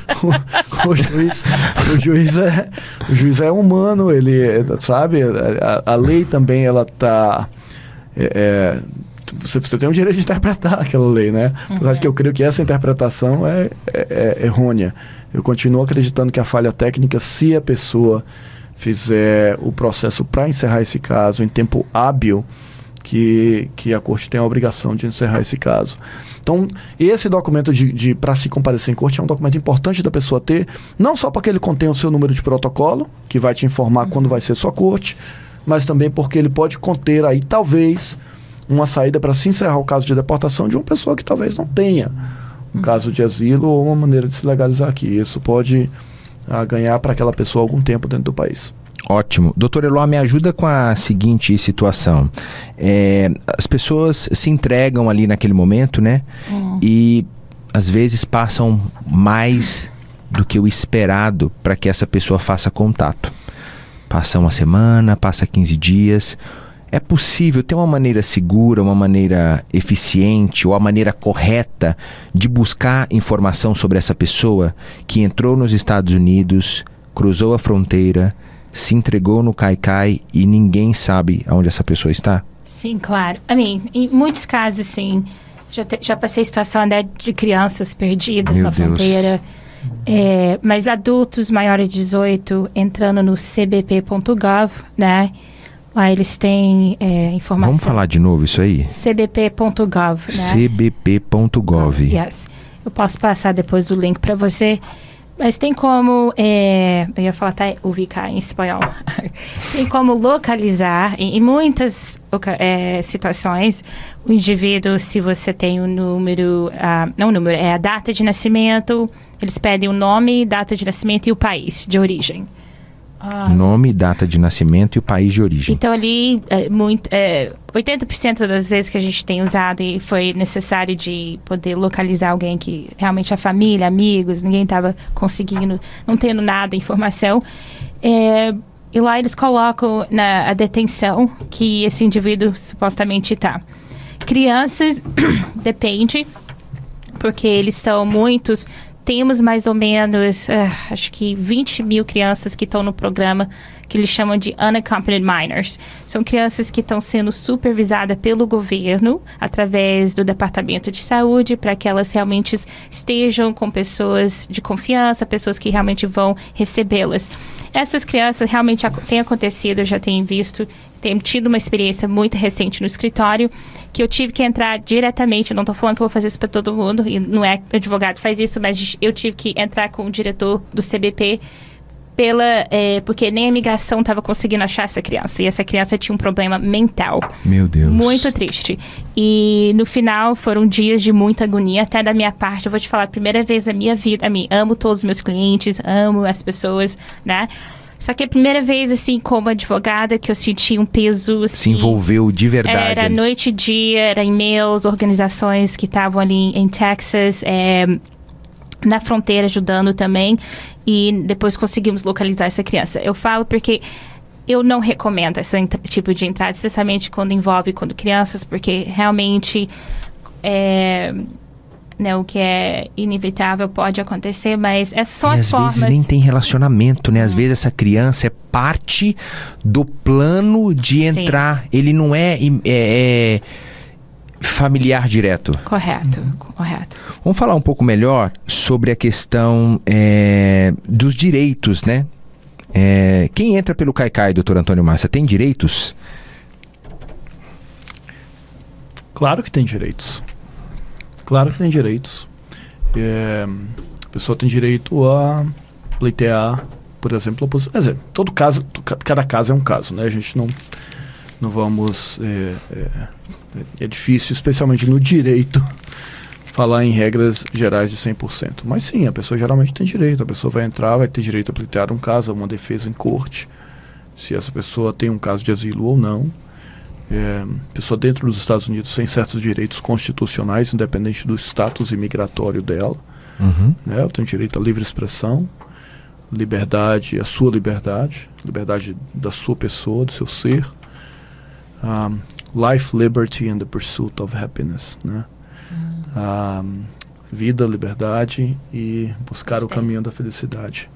O juiz é humano, ele, sabe? A lei também, ela tá... Você tem o direito de interpretar aquela lei, né? Apesar de que eu creio que essa interpretação é errônea. Eu continuo acreditando que a falha técnica, se a pessoa fizer o processo para encerrar esse caso em tempo hábil, que a corte tem a obrigação de encerrar esse caso. Então, esse documento para se comparecer em corte é um documento importante da pessoa ter, não só porque ele contém o seu número de protocolo, que vai te informar quando vai ser sua corte, mas também porque ele pode conter aí, talvez, uma saída para se encerrar o caso de deportação de uma pessoa que talvez não tenha um caso de asilo ou uma maneira de se legalizar aqui. Isso pode ganhar para aquela pessoa algum tempo dentro do país. Ótimo. Doutor Eloy, me ajuda com a seguinte situação. As pessoas se entregam ali naquele momento, né? E às vezes passam mais do que o esperado para que essa pessoa faça contato. Passa uma semana, passa 15 dias. É possível ter uma maneira segura, uma maneira eficiente ou a maneira correta de buscar informação sobre essa pessoa que entrou nos Estados Unidos, cruzou a fronteira, se entregou no Caicai e ninguém sabe aonde essa pessoa está? Sim, claro. Em muitos casos, sim. Já passei situação de crianças perdidas na fronteira. Mas adultos maiores de 18 entrando no cbp.gov, né? Lá eles têm informação. Vamos falar de novo isso aí? cbp.gov, né? cbp.gov. Yes. Eu posso passar depois o link para você. Mas tem como, eu ia falar até ubicar em espanhol, tem como localizar, em muitas situações, o indivíduo, se você tem o número, a data de nascimento, eles pedem o nome, data de nascimento e o país de origem. Nome, data de nascimento e o país de origem. Então ali, 80% das vezes que a gente tem usado e foi necessário de poder localizar alguém que realmente a família, amigos, ninguém estava conseguindo, não tendo nada, informação. E lá eles colocam a detenção que esse indivíduo supostamente está. Crianças, depende, porque eles são muitos. Temos mais ou menos, acho que 20 mil crianças que estão no programa que eles chamam de unaccompanied minors. São crianças que estão sendo supervisadas pelo governo através do Departamento de Saúde para que elas realmente estejam com pessoas de confiança, pessoas que realmente vão recebê-las. Essas crianças realmente tem acontecido, eu já tenho visto, tenho tido uma experiência muito recente no escritório, que eu tive que entrar diretamente, não estou falando que eu vou fazer isso para todo mundo, e não é que o advogado faz isso, mas eu tive que entrar com o diretor do CBP, porque nem a imigração estava conseguindo achar essa criança, e essa criança tinha um problema mental. Meu Deus. Muito triste. E no final foram dias de muita agonia, até da minha parte, eu vou te falar, a primeira vez da minha vida, amo todos os meus clientes, amo as pessoas, né? Só que a primeira vez, assim, como advogada, que eu senti um peso, assim... Se envolveu de verdade. Era noite e dia, era e-mails, organizações que estavam ali em Texas, na fronteira ajudando também. E depois conseguimos localizar essa criança. Eu falo porque eu não recomendo esse tipo de entrada, especialmente quando envolve crianças, porque realmente... o que é inevitável pode acontecer, mas essas são as formas. Às vezes nem tem relacionamento, né? Às vezes essa criança é parte do plano de entrar. Sim. Ele não é familiar direto. Correto. Vamos falar um pouco melhor sobre a questão dos direitos, né? Quem entra pelo Caicai, doutor Antônio Massa, tem direitos? Claro que tem direitos. Claro que tem direitos. A pessoa tem direito a pleitear, por exemplo, a posição. Quer dizer, cada caso é um caso, né? A gente não vamos... É difícil, especialmente no direito, falar em regras gerais de 100%. Mas sim, a pessoa geralmente tem direito. A pessoa vai entrar, vai ter direito a pleitear um caso, uma defesa em corte, se essa pessoa tem um caso de asilo ou não. Pessoa dentro dos Estados Unidos tem certos direitos constitucionais, independente do status imigratório dela. Né? Ela tem direito à livre expressão, liberdade, a sua liberdade da sua pessoa, do seu ser. Life, liberty and the pursuit of happiness. Né? Vida, liberdade e buscar o caminho da felicidade.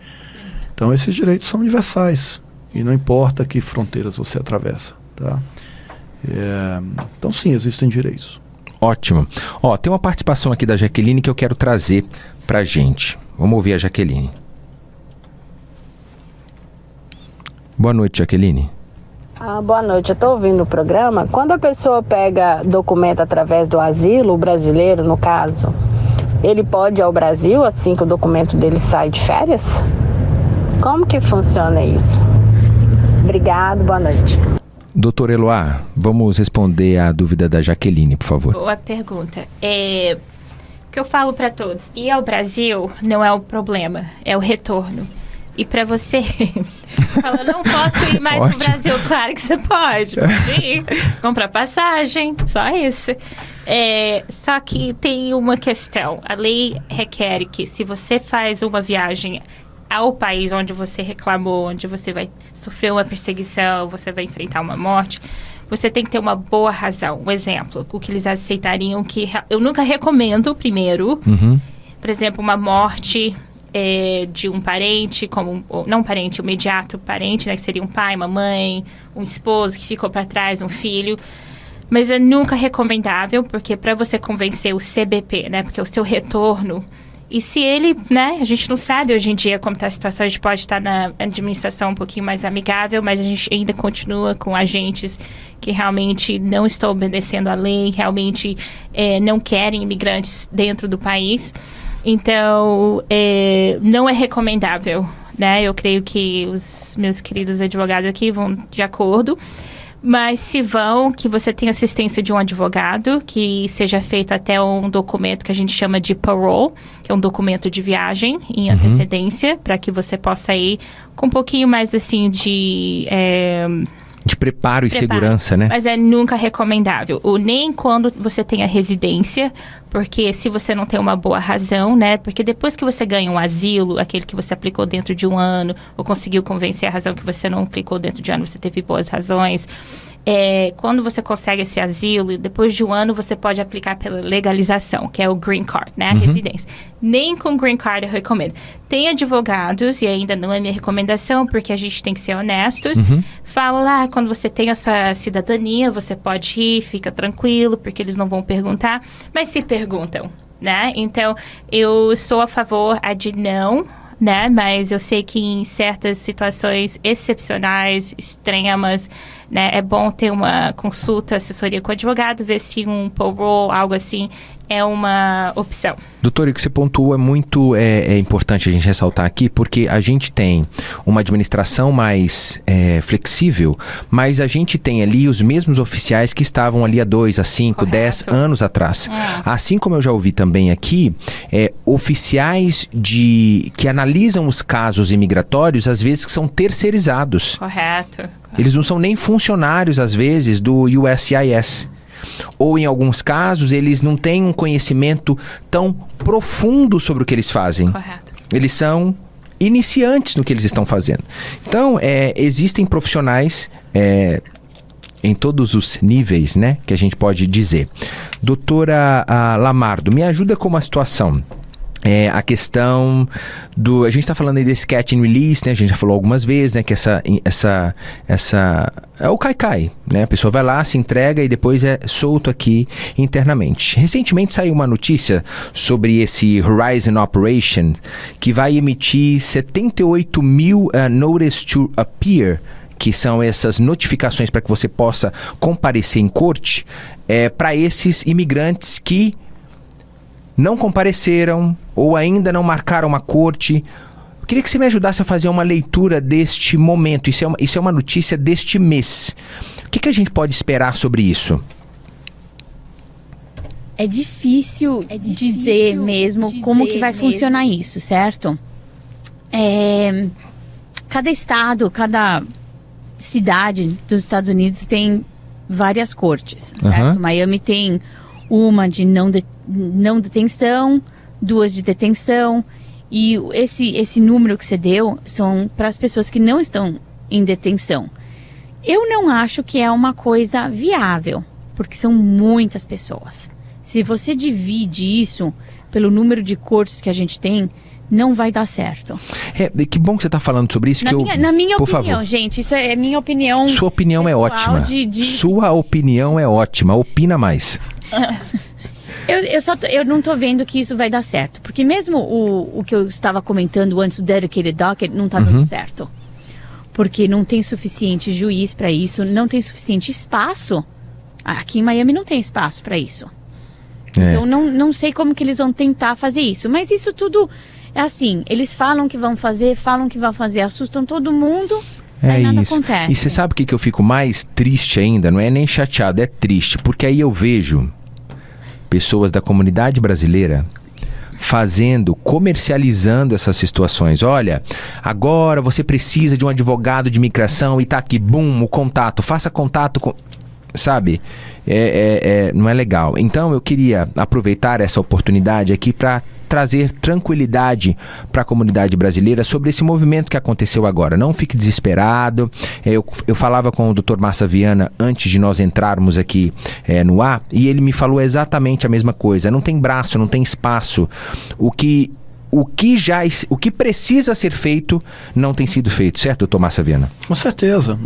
Então esses direitos são universais e não importa que fronteiras você atravessa. Tá? Então sim, existem direitos. Ótimo. Tem uma participação aqui da Jaqueline que eu quero trazer pra gente. Vamos ouvir a Jaqueline. Boa noite, Jaqueline. Boa noite, eu estou ouvindo o programa. Quando a pessoa pega documento através do asilo, o brasileiro no caso, ele pode ir ao Brasil assim que o documento dele sai de férias? Como que funciona isso? Obrigado, boa noite. Doutor Eloá, vamos responder a dúvida da Jaqueline, por favor. Boa pergunta. O que eu falo para todos, ir ao Brasil não é o problema, é o retorno. E para você, fala, não posso ir mais pro Brasil, claro que você pode ir, comprar passagem, só isso. Só que tem uma questão, a lei requer que se você faz uma viagem ao país onde você reclamou, onde você vai sofrer uma perseguição, você vai enfrentar uma morte, você tem que ter uma boa razão. Um exemplo, o que eles aceitariam, que eu nunca recomendo, primeiro, por exemplo, uma morte de um parente, não um parente, um imediato parente, né, que seria um pai, uma mãe, um esposo que ficou para trás, um filho. Mas é nunca recomendável, porque para você convencer o CBP, né, porque o seu retorno... E se ele, né, a gente não sabe hoje em dia como está a situação, a gente pode estar na administração um pouquinho mais amigável, mas a gente ainda continua com agentes que realmente não estão obedecendo à lei, realmente não querem imigrantes dentro do país. Então, não é recomendável, né? Eu creio que os meus queridos advogados aqui vão de acordo. Mas se vão, que você tenha assistência de um advogado, que seja feito até um documento que a gente chama de parole, que é um documento de viagem em antecedência, para que você possa ir com um pouquinho mais, assim, de preparo e segurança, né? Mas é nunca recomendável. Ou nem quando você tem a residência, porque se você não tem uma boa razão, né? Porque depois que você ganha um asilo, aquele que você aplicou dentro de um ano, ou conseguiu convencer a razão que você não aplicou dentro de um ano, você teve boas razões. Quando você consegue esse asilo, depois de um ano você pode aplicar pela legalização, que é o green card, né? A residência. Nem com green card eu recomendo. Tem advogados, e ainda não é minha recomendação, porque a gente tem que ser honestos. Fala lá, quando você tem a sua cidadania, você pode ir, fica tranquilo, porque eles não vão perguntar. Mas se perguntam, né? Então, eu sou a favor de não... né? Mas eu sei que em certas situações excepcionais, extremas, né? É bom ter uma consulta, assessoria com o advogado, ver se um parole, algo assim, é uma opção. Doutor, o que você pontuou é muito importante a gente ressaltar aqui, porque a gente tem uma administração mais flexível, mas a gente tem ali os mesmos oficiais que estavam ali há 2, a 5, 10 anos atrás. Assim como eu já ouvi também aqui, oficiais que analisam os casos imigratórios, às vezes que são terceirizados. Correto. Eles não são nem funcionários, às vezes, do USCIS. Ou, em alguns casos, eles não têm um conhecimento tão profundo sobre o que eles fazem. Correto. Eles são iniciantes no que eles estão fazendo. Então, existem profissionais em todos os níveis, né, que a gente pode dizer. Doutora Lamardo, me ajuda com uma situação. A questão a gente está falando aí desse catch and release, né? A gente já falou algumas vezes, né? Que essa é o cai-cai, né? A pessoa vai lá, se entrega e depois é solto aqui internamente. Recentemente saiu uma notícia sobre esse Horizon Operation, que vai emitir 78 mil Notice to Appear, que são essas notificações para que você possa comparecer em corte, para esses imigrantes que não compareceram ou ainda não marcaram uma corte. Eu queria que você me ajudasse a fazer uma leitura deste momento. Isso é uma notícia deste mês. O que a gente pode esperar sobre isso? É difícil dizer mesmo como que vai funcionar isso, certo? Cada estado, cada cidade dos Estados Unidos tem várias cortes, certo? Miami tem uma de não detenção, 2 de detenção, e esse número que você deu são para as pessoas que não estão em detenção. Eu não acho que é uma coisa viável, porque são muitas pessoas. Se você divide isso pelo número de cortes que a gente tem, não vai dar certo. Que bom que você está falando sobre isso. Na minha por opinião, favor. gente, isso é minha opinião. Sua opinião é ótima. Sua opinião é ótima. Opina mais. Eu não tô vendo que isso vai dar certo. Porque mesmo o que eu estava comentando antes, o Dedicated Docket, não tá dando certo. Porque não tem suficiente juiz para isso, não tem suficiente espaço. Aqui em Miami não tem espaço para isso. Então não sei como que eles vão tentar fazer isso. Mas isso tudo é assim, eles falam que vão fazer, assustam todo mundo, aí nada acontece. E você sabe o que eu fico mais triste ainda? Não é nem chateado, é triste. Porque aí eu vejo pessoas da comunidade brasileira comercializando essas situações. Olha, agora você precisa de um advogado de imigração e tá aqui, bum, o contato. Faça contato com... Sabe? Não é legal. Então eu queria aproveitar essa oportunidade aqui para trazer tranquilidade para a comunidade brasileira sobre esse movimento que aconteceu agora. Não fique desesperado. Eu falava com o Dr. Massa Viana antes de nós entrarmos aqui no ar, e ele me falou exatamente a mesma coisa. Não tem braço, não tem espaço. O que precisa ser feito não tem sido feito, certo, doutor Massa Viana? Com certeza.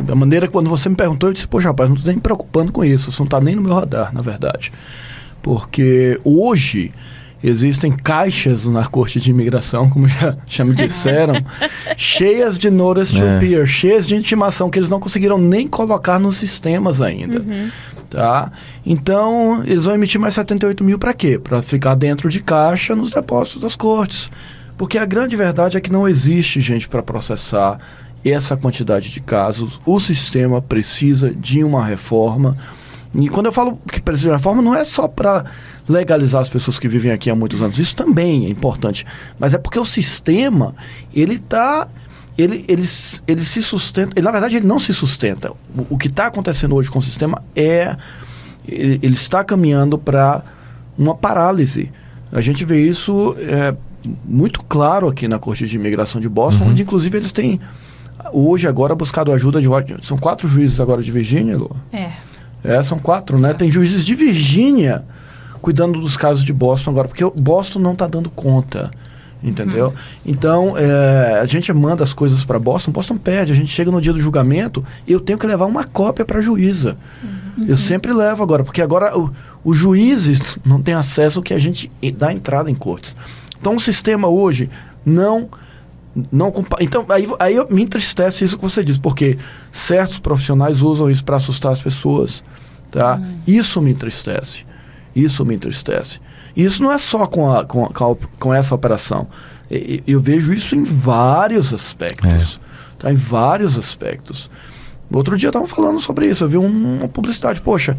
Da maneira que quando você me perguntou, eu disse, poxa, rapaz, não estou nem me preocupando com isso. Isso não está nem no meu radar, na verdade. Porque hoje existem caixas na Corte de Imigração, como já me disseram, cheias de notice to appear, cheias de intimação que eles não conseguiram nem colocar nos sistemas ainda. Tá? Então, eles vão emitir mais 78 mil para quê? Para ficar dentro de caixa nos depósitos das cortes. Porque a grande verdade é que não existe gente para processar essa quantidade de casos. O sistema precisa de uma reforma. E quando eu falo que precisa de uma reforma, não é só para legalizar as pessoas que vivem aqui há muitos anos. Isso também é importante. Mas é porque o sistema, ele se sustenta. Na verdade, ele não se sustenta. O que está acontecendo hoje com o sistema ele está caminhando para uma parálise. A gente vê isso muito claro aqui na Corte de Imigração de Boston, onde inclusive eles têm hoje agora buscado ajuda de... São 4 juízes agora de Virgínia, Lu? São 4, né? Tem juízes de Virgínia cuidando dos casos de Boston agora, porque Boston não está dando conta. Entendeu? Então, a gente manda as coisas para Boston pede, a gente chega no dia do julgamento, eu tenho que levar uma cópia para a juíza. Eu sempre levo agora, porque agora os juízes não têm acesso ao que a gente dá entrada em cortes. Então, o sistema hoje não então, aí me entristece isso que você diz, porque certos profissionais usam isso para assustar as pessoas, tá? Isso me entristece. Isso me entristece. E isso não é só com essa operação. Eu vejo isso em vários aspectos. Tá? Em vários aspectos. Outro dia estavam falando sobre isso. Eu vi uma publicidade. Poxa,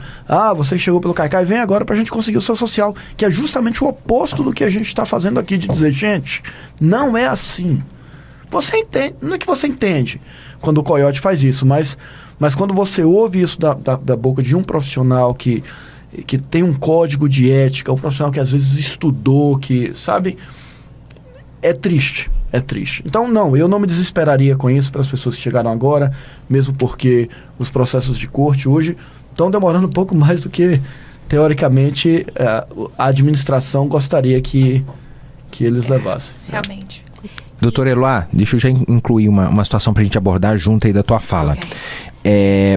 você chegou pelo Caicai, vem agora pra gente conseguir o seu social. Que é justamente o oposto do que a gente está fazendo aqui, de dizer, gente, não é assim. Você entende, não é que você entende quando o Coyote faz isso, mas quando você ouve isso da boca de um profissional que tem um código de ética, um profissional que às vezes estudou, que, sabe, é triste. Então, não, eu não me desesperaria com isso para as pessoas que chegaram agora, mesmo porque os processos de corte hoje estão demorando um pouco mais do que, teoricamente, a administração gostaria que eles levassem. Realmente. Doutor Eloá, deixa eu já incluir uma situação para a gente abordar junto aí da tua fala. Okay.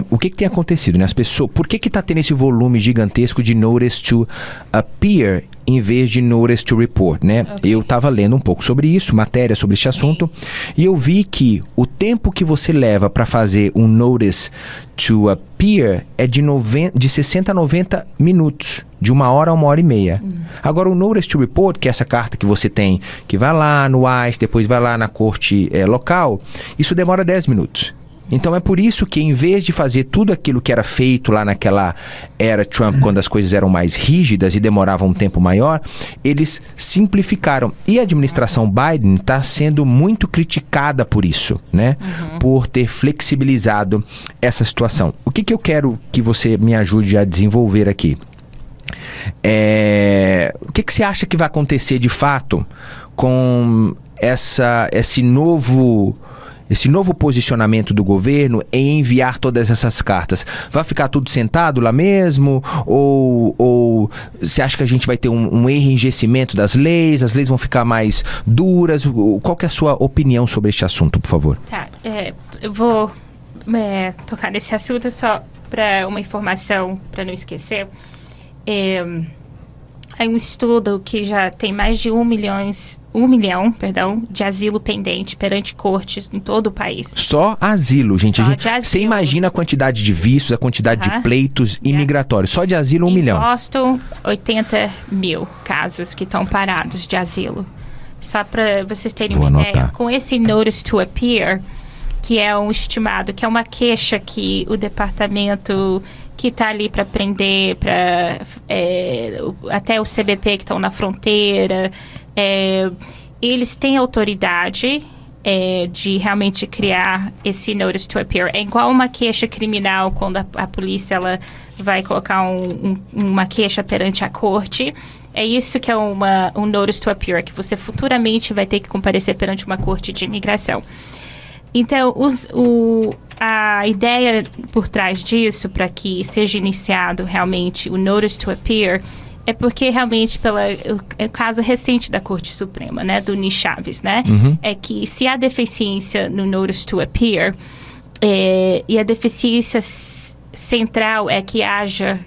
O que tem acontecido, né? As pessoas, por que tá tendo esse volume gigantesco de notice to appear em vez de notice to report, né? Okay. Eu estava lendo um pouco sobre isso, matéria sobre esse assunto, e eu vi que o tempo que você leva para fazer um notice to appear é de 60 a 90 minutos, de 1 hora a 1h30. Agora, o notice to report, que é essa carta que você tem, que vai lá no ICE, depois vai lá na corte local, isso demora 10 minutos. Então é por isso que, em vez de fazer tudo aquilo que era feito lá naquela era Trump, quando as coisas eram mais rígidas e demoravam um tempo maior, eles simplificaram. E a administração Biden está sendo muito criticada por isso, né? Por ter flexibilizado essa situação. O que eu quero que você me ajude a desenvolver aqui? O que você acha que vai acontecer de fato com esse novo posicionamento do governo em enviar todas essas cartas? Vai ficar tudo sentado lá mesmo? Ou você acha que a gente vai ter um enrijecimento das leis? As leis vão ficar mais duras? Qual que é a sua opinião sobre este assunto, por favor? Tá, eu vou tocar nesse assunto só para uma informação, para não esquecer. É um estudo que já tem mais de 1 milhão de asilo pendente perante cortes em todo o país. Só asilo, gente. Só de asilo. Você imagina a quantidade de vistos, a quantidade de pleitos imigratórios. Só de asilo, 1 milhão. Em Boston, 80 mil casos que estão parados de asilo. Só para vocês terem uma ideia, com esse Notice to Appear, que é um estimado, que é uma queixa que o departamento que está ali para prender, até o CBP que estão na fronteira, eles têm autoridade de realmente criar esse Notice to Appear. É igual uma queixa criminal, quando a polícia ela vai colocar uma queixa perante a corte. É isso que é um Notice to Appear, que você futuramente vai ter que comparecer perante uma corte de imigração. Então, a ideia por trás disso, para que seja iniciado realmente o Notice to Appear, é porque realmente, o caso recente da Corte Suprema, né, do Ni Chaves, né, é que se há deficiência no Notice to Appear, e a deficiência central é que haja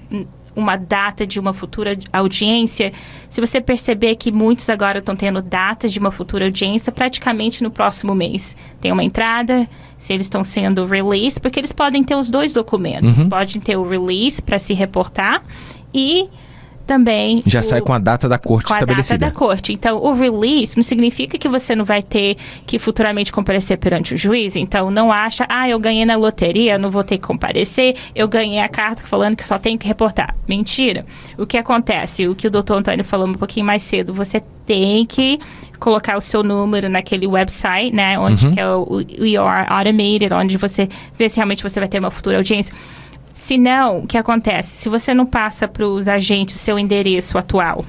uma data de uma futura audiência, se você perceber que muitos agora estão tendo datas de uma futura audiência praticamente no próximo mês. Tem uma entrada, se eles estão sendo released, porque eles podem ter os dois documentos. Podem ter o release para se reportar e também... Já sai com a data da corte estabelecida. Com a data da corte. Então, o release não significa que você não vai ter que futuramente comparecer perante o juiz. Então, não acha, eu ganhei na loteria, não vou ter que comparecer, eu ganhei a carta falando que só tenho que reportar. Mentira. O que acontece? O que o doutor Antônio falou um pouquinho mais cedo, você tem que colocar o seu número naquele website, né, onde que é o ER Automated, onde você vê se realmente você vai ter uma futura audiência. Se não, o que acontece? Se você não passa para os agentes o seu endereço atual,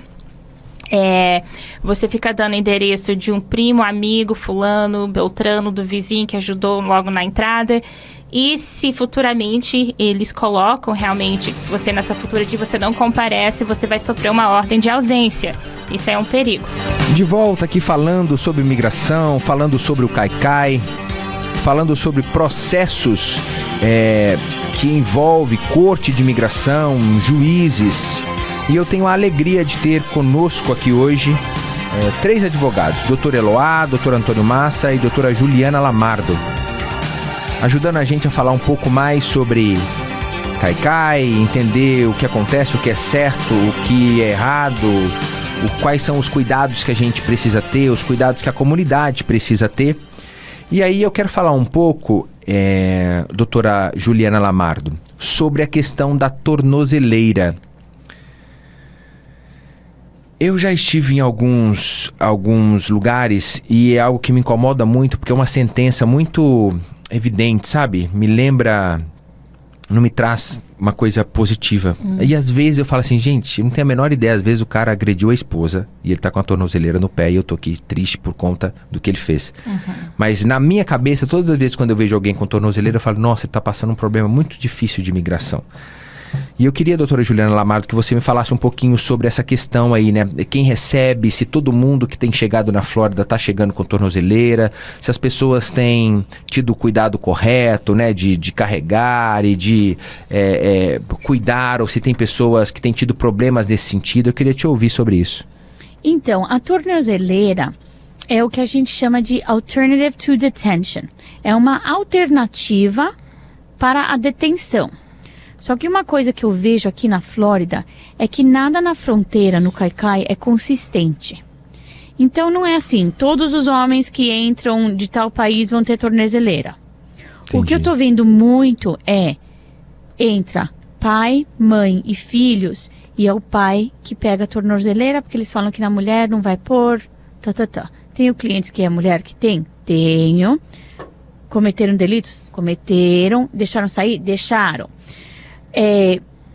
você fica dando endereço de um primo, amigo, fulano, beltrano, do vizinho que ajudou logo na entrada. E se futuramente eles colocam realmente você nessa futura de você não comparece, você vai sofrer uma ordem de ausência. Isso é um perigo. De volta aqui falando sobre imigração, falando sobre o Caicai, falando sobre processos que envolve corte de imigração, juízes. E eu tenho a alegria de ter conosco aqui hoje 3 advogados, Dr. Eloá, Dr. Antônio Massa e doutora Juliana Lamardo, ajudando a gente a falar um pouco mais sobre Caicai, entender o que acontece, o que é certo, o que é errado, quais são os cuidados que a gente precisa ter, os cuidados que a comunidade precisa ter. E aí eu quero falar um pouco, doutora Juliana Lamardo, sobre a questão da tornozeleira. Eu já estive em alguns lugares e é algo que me incomoda muito, porque é uma sentença muito evidente, sabe? Me lembra, não me traz uma coisa positiva. E às vezes eu falo assim, gente, eu não tenho a menor ideia. Às vezes o cara agrediu a esposa e ele tá com a tornozeleira no pé e eu tô aqui triste por conta do que ele fez. Mas na minha cabeça, todas as vezes quando eu vejo alguém com tornozeleira, eu falo, nossa, ele tá passando um problema muito difícil de imigração. E eu queria, doutora Juliana Lamardo, que você me falasse um pouquinho sobre essa questão aí, né? Quem recebe, se todo mundo que tem chegado na Flórida está chegando com tornozeleira, se as pessoas têm tido o cuidado correto, né? De carregar e de cuidar, ou se tem pessoas que têm tido problemas nesse sentido. Eu queria te ouvir sobre isso. Então, a tornozeleira é o que a gente chama de Alternative to Detention. É uma alternativa para a detenção. Só que uma coisa que eu vejo aqui na Flórida é que nada na fronteira, no Caicai, é consistente. Então não é assim, todos os homens que entram de tal país vão ter tornozeleira. O que eu tô vendo muito entra pai, mãe e filhos, e é o pai que pega a tornozeleira, porque eles falam que na mulher não vai pôr, Tenho clientes que é mulher que tem? Tenho. Cometeram delitos? Cometeram. Deixaram sair? Deixaram.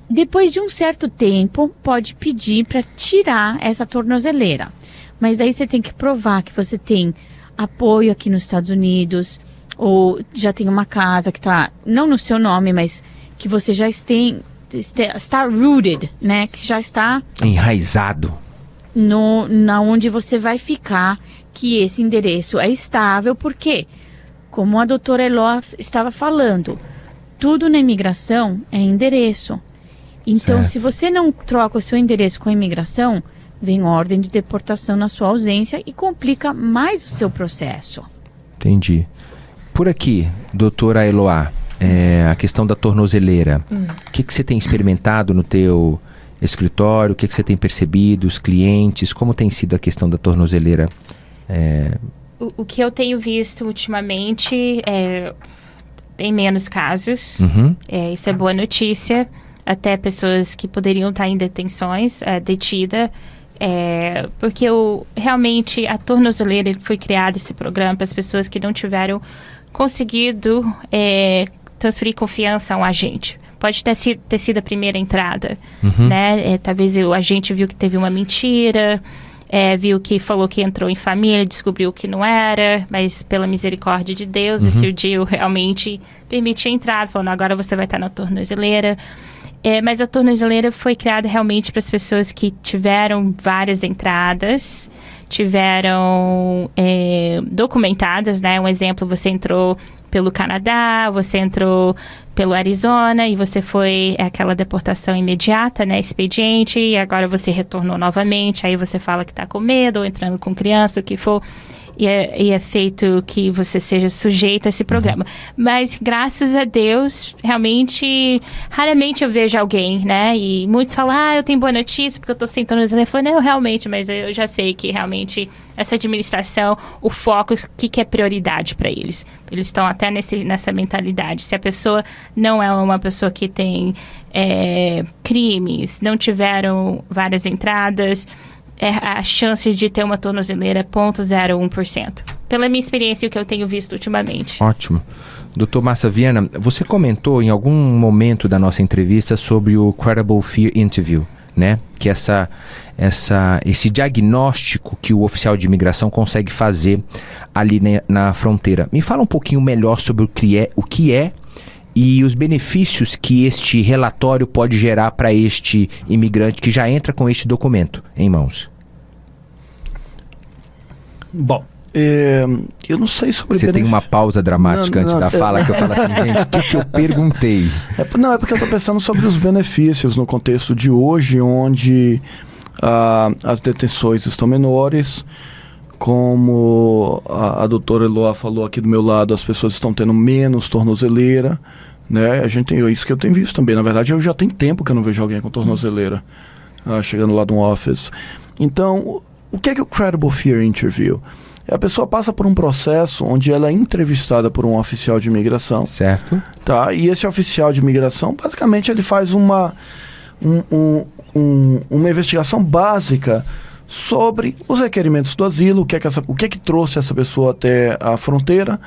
Depois de um certo tempo, pode pedir para tirar essa tornozeleira. Mas aí você tem que provar que você tem apoio aqui nos Estados Unidos, ou já tem uma casa que está, não no seu nome, mas que você já está rooted, né? Que já está enraizado na onde você vai ficar, que esse endereço é estável, porque, como a doutora Eloá estava falando, tudo na imigração é endereço. Então, se você não troca o seu endereço com a imigração, vem ordem de deportação na sua ausência e complica mais o seu processo. Entendi. Por aqui, doutora Eloá, a questão da tornozeleira. O que você tem experimentado no teu escritório? O que você tem percebido? Os clientes? Como tem sido a questão da tornozeleira? O que eu tenho visto ultimamente é bem menos casos. Isso é boa notícia. Até pessoas que poderiam estar em detenções, detida. Porque realmente a tornozeleira foi criado esse programa para as pessoas que não tiveram conseguido transferir confiança a um agente. Pode ter sido a primeira entrada, né? Talvez o agente viu que teve uma mentira, viu que falou que entrou em família, descobriu que não era, mas pela misericórdia de Deus decidiu realmente permitir a entrada, falando agora você vai estar na tornozeleira. Mas a tornozeleira foi criada realmente para as pessoas que tiveram várias entradas, tiveram documentadas, né? Um exemplo, você entrou pelo Canadá, você entrou pelo Arizona e você foi aquela deportação imediata, né? Expediente, e agora você retornou novamente, aí você fala que está com medo, ou entrando com criança, o que for. E é feito que você seja sujeito a esse programa. Mas, graças a Deus, realmente, raramente eu vejo alguém, né? E muitos falam, eu tenho boa notícia porque eu tô sentando no telefone. Não, realmente, mas eu já sei que realmente essa administração, o foco, o que é prioridade para eles. Eles estão até nessa mentalidade. Se a pessoa não é uma pessoa que tem crimes, não tiveram várias entradas, a chance de ter uma tornozeleira é 0,01%. Pela minha experiência e o que eu tenho visto ultimamente. Ótimo. Dr. Massa Viana, você comentou em algum momento da nossa entrevista sobre o Credible Fear Interview, né? Que esse diagnóstico que o oficial de imigração consegue fazer ali na fronteira. Me fala um pouquinho melhor sobre o que é e os benefícios que este relatório pode gerar para este imigrante que já entra com este documento em mãos. Bom, eu não sei sobre Você tem uma pausa dramática antes da fala que eu falo assim, gente, o que eu perguntei? É porque eu estou pensando sobre os benefícios no contexto de hoje, onde as detenções estão menores. Como a doutora Eloá falou aqui do meu lado, as pessoas estão tendo menos tornozeleira, né? A gente tem isso que eu tenho visto também. Na verdade, eu já tenho tempo que eu não vejo alguém com tornozeleira chegando lá no office. Então, o que é o Credible Fear Interview? A pessoa passa por um processo onde ela é entrevistada por um oficial de imigração. Certo. Tá? E esse oficial de imigração, basicamente, ele faz uma investigação básica sobre os requerimentos do asilo, o que é que trouxe essa pessoa até a fronteira,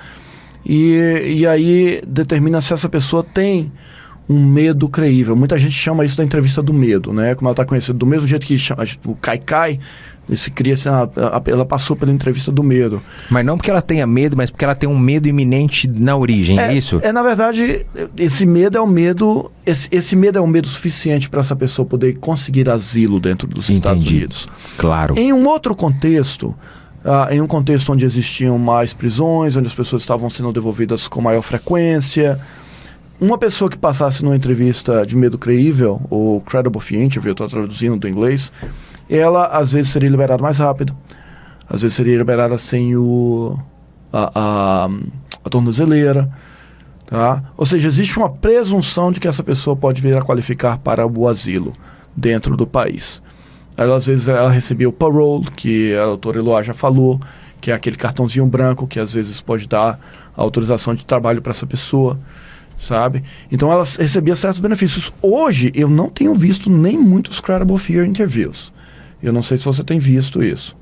e aí determina se essa pessoa tem um medo creível. Muita gente chama isso da entrevista do medo, né? Como ela está conhecida, do mesmo jeito que o Kai, ela passou pela entrevista do medo. Mas não porque ela tenha medo, mas porque ela tem um medo iminente na origem, é isso? Na verdade, esse medo é um medo... Esse medo é um medo suficiente para essa pessoa poder conseguir asilo dentro dos Estados Unidos. Claro. Em um outro contexto, em um contexto onde existiam mais prisões, onde as pessoas estavam sendo devolvidas com maior frequência, uma pessoa que passasse numa entrevista de medo creível, ou Credible Fear Interview, eu estou traduzindo do inglês, ela às vezes seria liberada mais rápido, às vezes seria liberada sem a tornozeleira, tá? Ou seja, existe uma presunção de que essa pessoa pode vir a qualificar para o asilo dentro do país. Às vezes ela recebia o parole, que a doutora Eloá já falou, que é aquele cartãozinho branco que às vezes pode dar a autorização de trabalho para essa pessoa, sabe? Então ela recebia certos benefícios. Hoje eu não tenho visto nem muitos credible fear interviews. Eu não sei se você tem visto isso.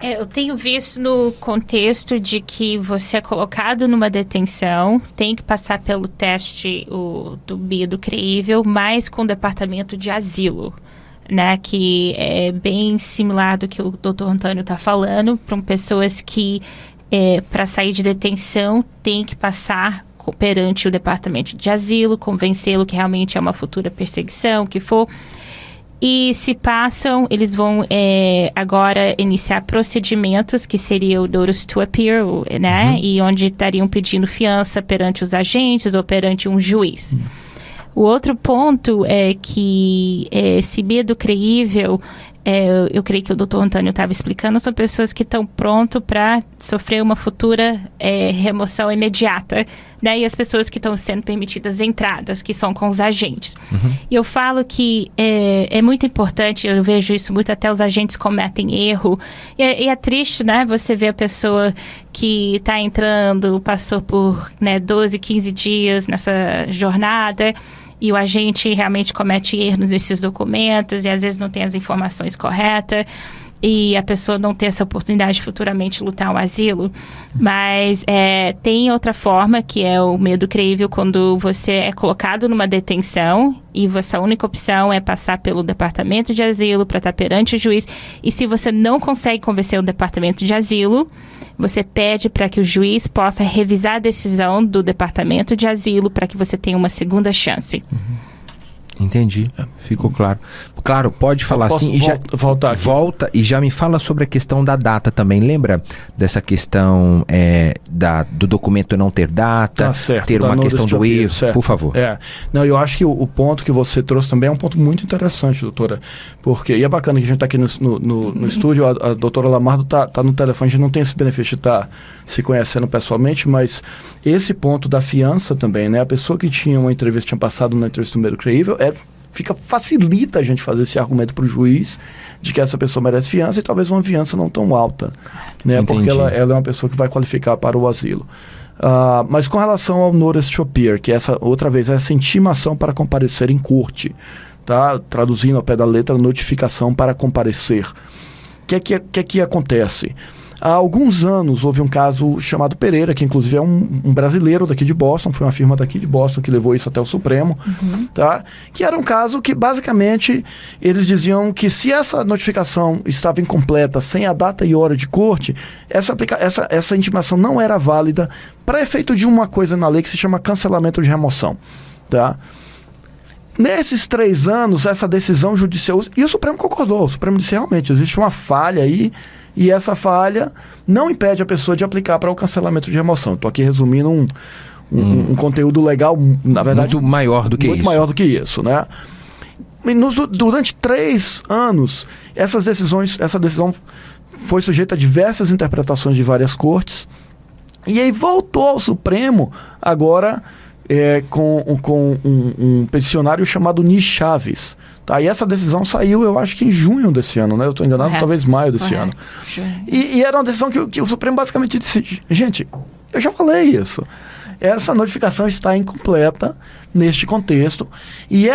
Eu tenho visto no contexto de que você é colocado numa detenção, tem que passar pelo teste do medo creível, mas com o departamento de asilo, né? Que é bem similar do que o Dr. Antônio está falando, para pessoas que, para sair de detenção, tem que passar perante o departamento de asilo, convencê-lo que realmente é uma futura perseguição, que for. E se passam, eles vão agora iniciar procedimentos, que seria o notice to appear, né? E onde estariam pedindo fiança perante os agentes ou perante um juiz. O outro ponto é que esse medo creível, eu creio que o Dr. Antônio estava explicando, são pessoas que estão prontas para sofrer uma futura remoção imediata, né? E as pessoas que estão sendo permitidas entradas, que são com os agentes. E eu falo que é muito importante, eu vejo isso muito, até os agentes cometem erro. E é triste, né? Você vê a pessoa que está entrando, passou por 12, 15 dias nessa jornada, e o agente realmente comete erros nesses documentos e às vezes não tem as informações corretas e a pessoa não tem essa oportunidade de futuramente lutar o asilo. Mas tem outra forma, que é o medo creível, quando você é colocado numa detenção e a única opção é passar pelo departamento de asilo para estar perante o juiz. E se você não consegue convencer o departamento de asilo, você pede para que o juiz possa revisar a decisão do departamento de asilo para que você tenha uma segunda chance. Entendi, ficou claro. Claro, pode falar assim. Volta e já me fala sobre a questão da data também. Lembra dessa questão do documento não ter data, certo, ter uma questão do erro, certo. Por favor. Não, eu acho que o ponto que você trouxe também é um ponto muito interessante, doutora, porque, e é bacana que a gente está aqui no estúdio, a doutora Lamardo está no telefone, a gente não tem esse benefício de estar se conhecendo pessoalmente, mas esse ponto da fiança também, né? A pessoa que tinha uma entrevista, tinha passado na entrevista do medo creível, facilita a gente fazer esse argumento para o juiz de que essa pessoa merece fiança e talvez uma fiança não tão alta, né? Porque ela é uma pessoa que vai qualificar para o asilo. Mas com relação ao notice to appear, que essa intimação para comparecer em corte, tá? Traduzindo ao pé da letra, notificação para comparecer. O que acontece? Há alguns anos houve um caso chamado Pereira, que inclusive é um brasileiro daqui de Boston, foi uma firma daqui de Boston que levou isso até o Supremo, tá? Que era um caso que basicamente eles diziam que se essa notificação estava incompleta, sem a data e hora de corte, essa intimação não era válida para efeito de uma coisa na lei que se chama cancelamento de remoção, tá? Nesses 3 anos, essa decisão judicial, e o Supremo concordou, o Supremo disse realmente, existe uma falha aí, e essa falha não impede a pessoa de aplicar para o cancelamento de remoção. Estou aqui resumindo um conteúdo legal, na verdade, muito maior do que isso. Muito maior do que isso, né? E durante 3 anos, essa decisão foi sujeita a diversas interpretações de várias cortes, e aí voltou ao Supremo agora com um peticionário chamado Nis Chaves. Tá? E essa decisão saiu, eu acho que em junho desse ano, né? Eu estou enganado, talvez maio desse ano. E era uma decisão que o Supremo basicamente disse, gente, eu já falei isso. Essa notificação está incompleta neste contexto. E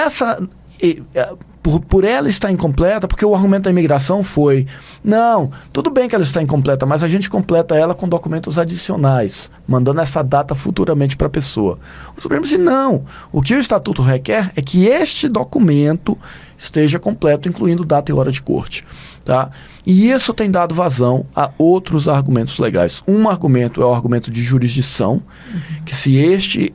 por ela estar incompleta, porque o argumento da imigração foi, não, tudo bem que ela está incompleta, mas a gente completa ela com documentos adicionais, mandando essa data futuramente para a pessoa. O Supremo disse, não, o que o Estatuto requer é que este documento esteja completo, incluindo data e hora de corte. Tá? E isso tem dado vazão a outros argumentos legais. Um argumento é o argumento de jurisdição, que se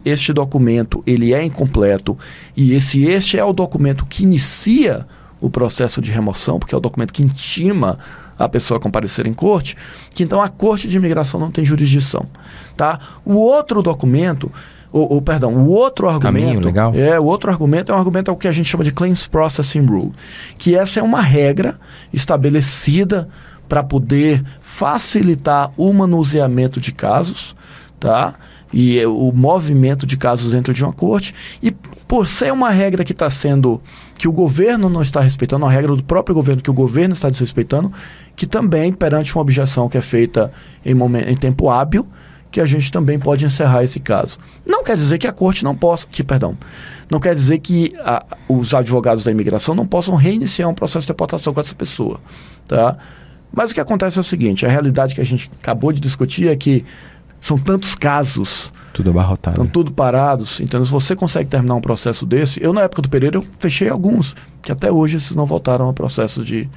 este documento ele é incompleto e este é o documento que inicia o processo de remoção, porque é o documento que intima a pessoa a comparecer em corte, que então a Corte de Imigração não tem jurisdição. Tá? O outro documento... o outro argumento é um argumento ao que a gente chama de Claims Processing Rule, que essa é uma regra estabelecida para poder facilitar o manuseamento de casos, tá? E o movimento de casos dentro de uma corte, e por ser uma regra que que o governo não está respeitando, a regra do próprio governo que o governo está desrespeitando, que também, perante uma objeção que é feita em tempo hábil, que a gente também pode encerrar esse caso. Não quer dizer que a corte não possa, não quer dizer que os advogados da imigração não possam reiniciar um processo de deportação com essa pessoa, tá? Mas o que acontece é o seguinte, a realidade que a gente acabou de discutir é que são tantos casos, tudo abarrotado, estão tudo parados, então se você consegue terminar um processo desse, eu na época do Pereira eu fechei alguns, que até hoje esses não voltaram a processo de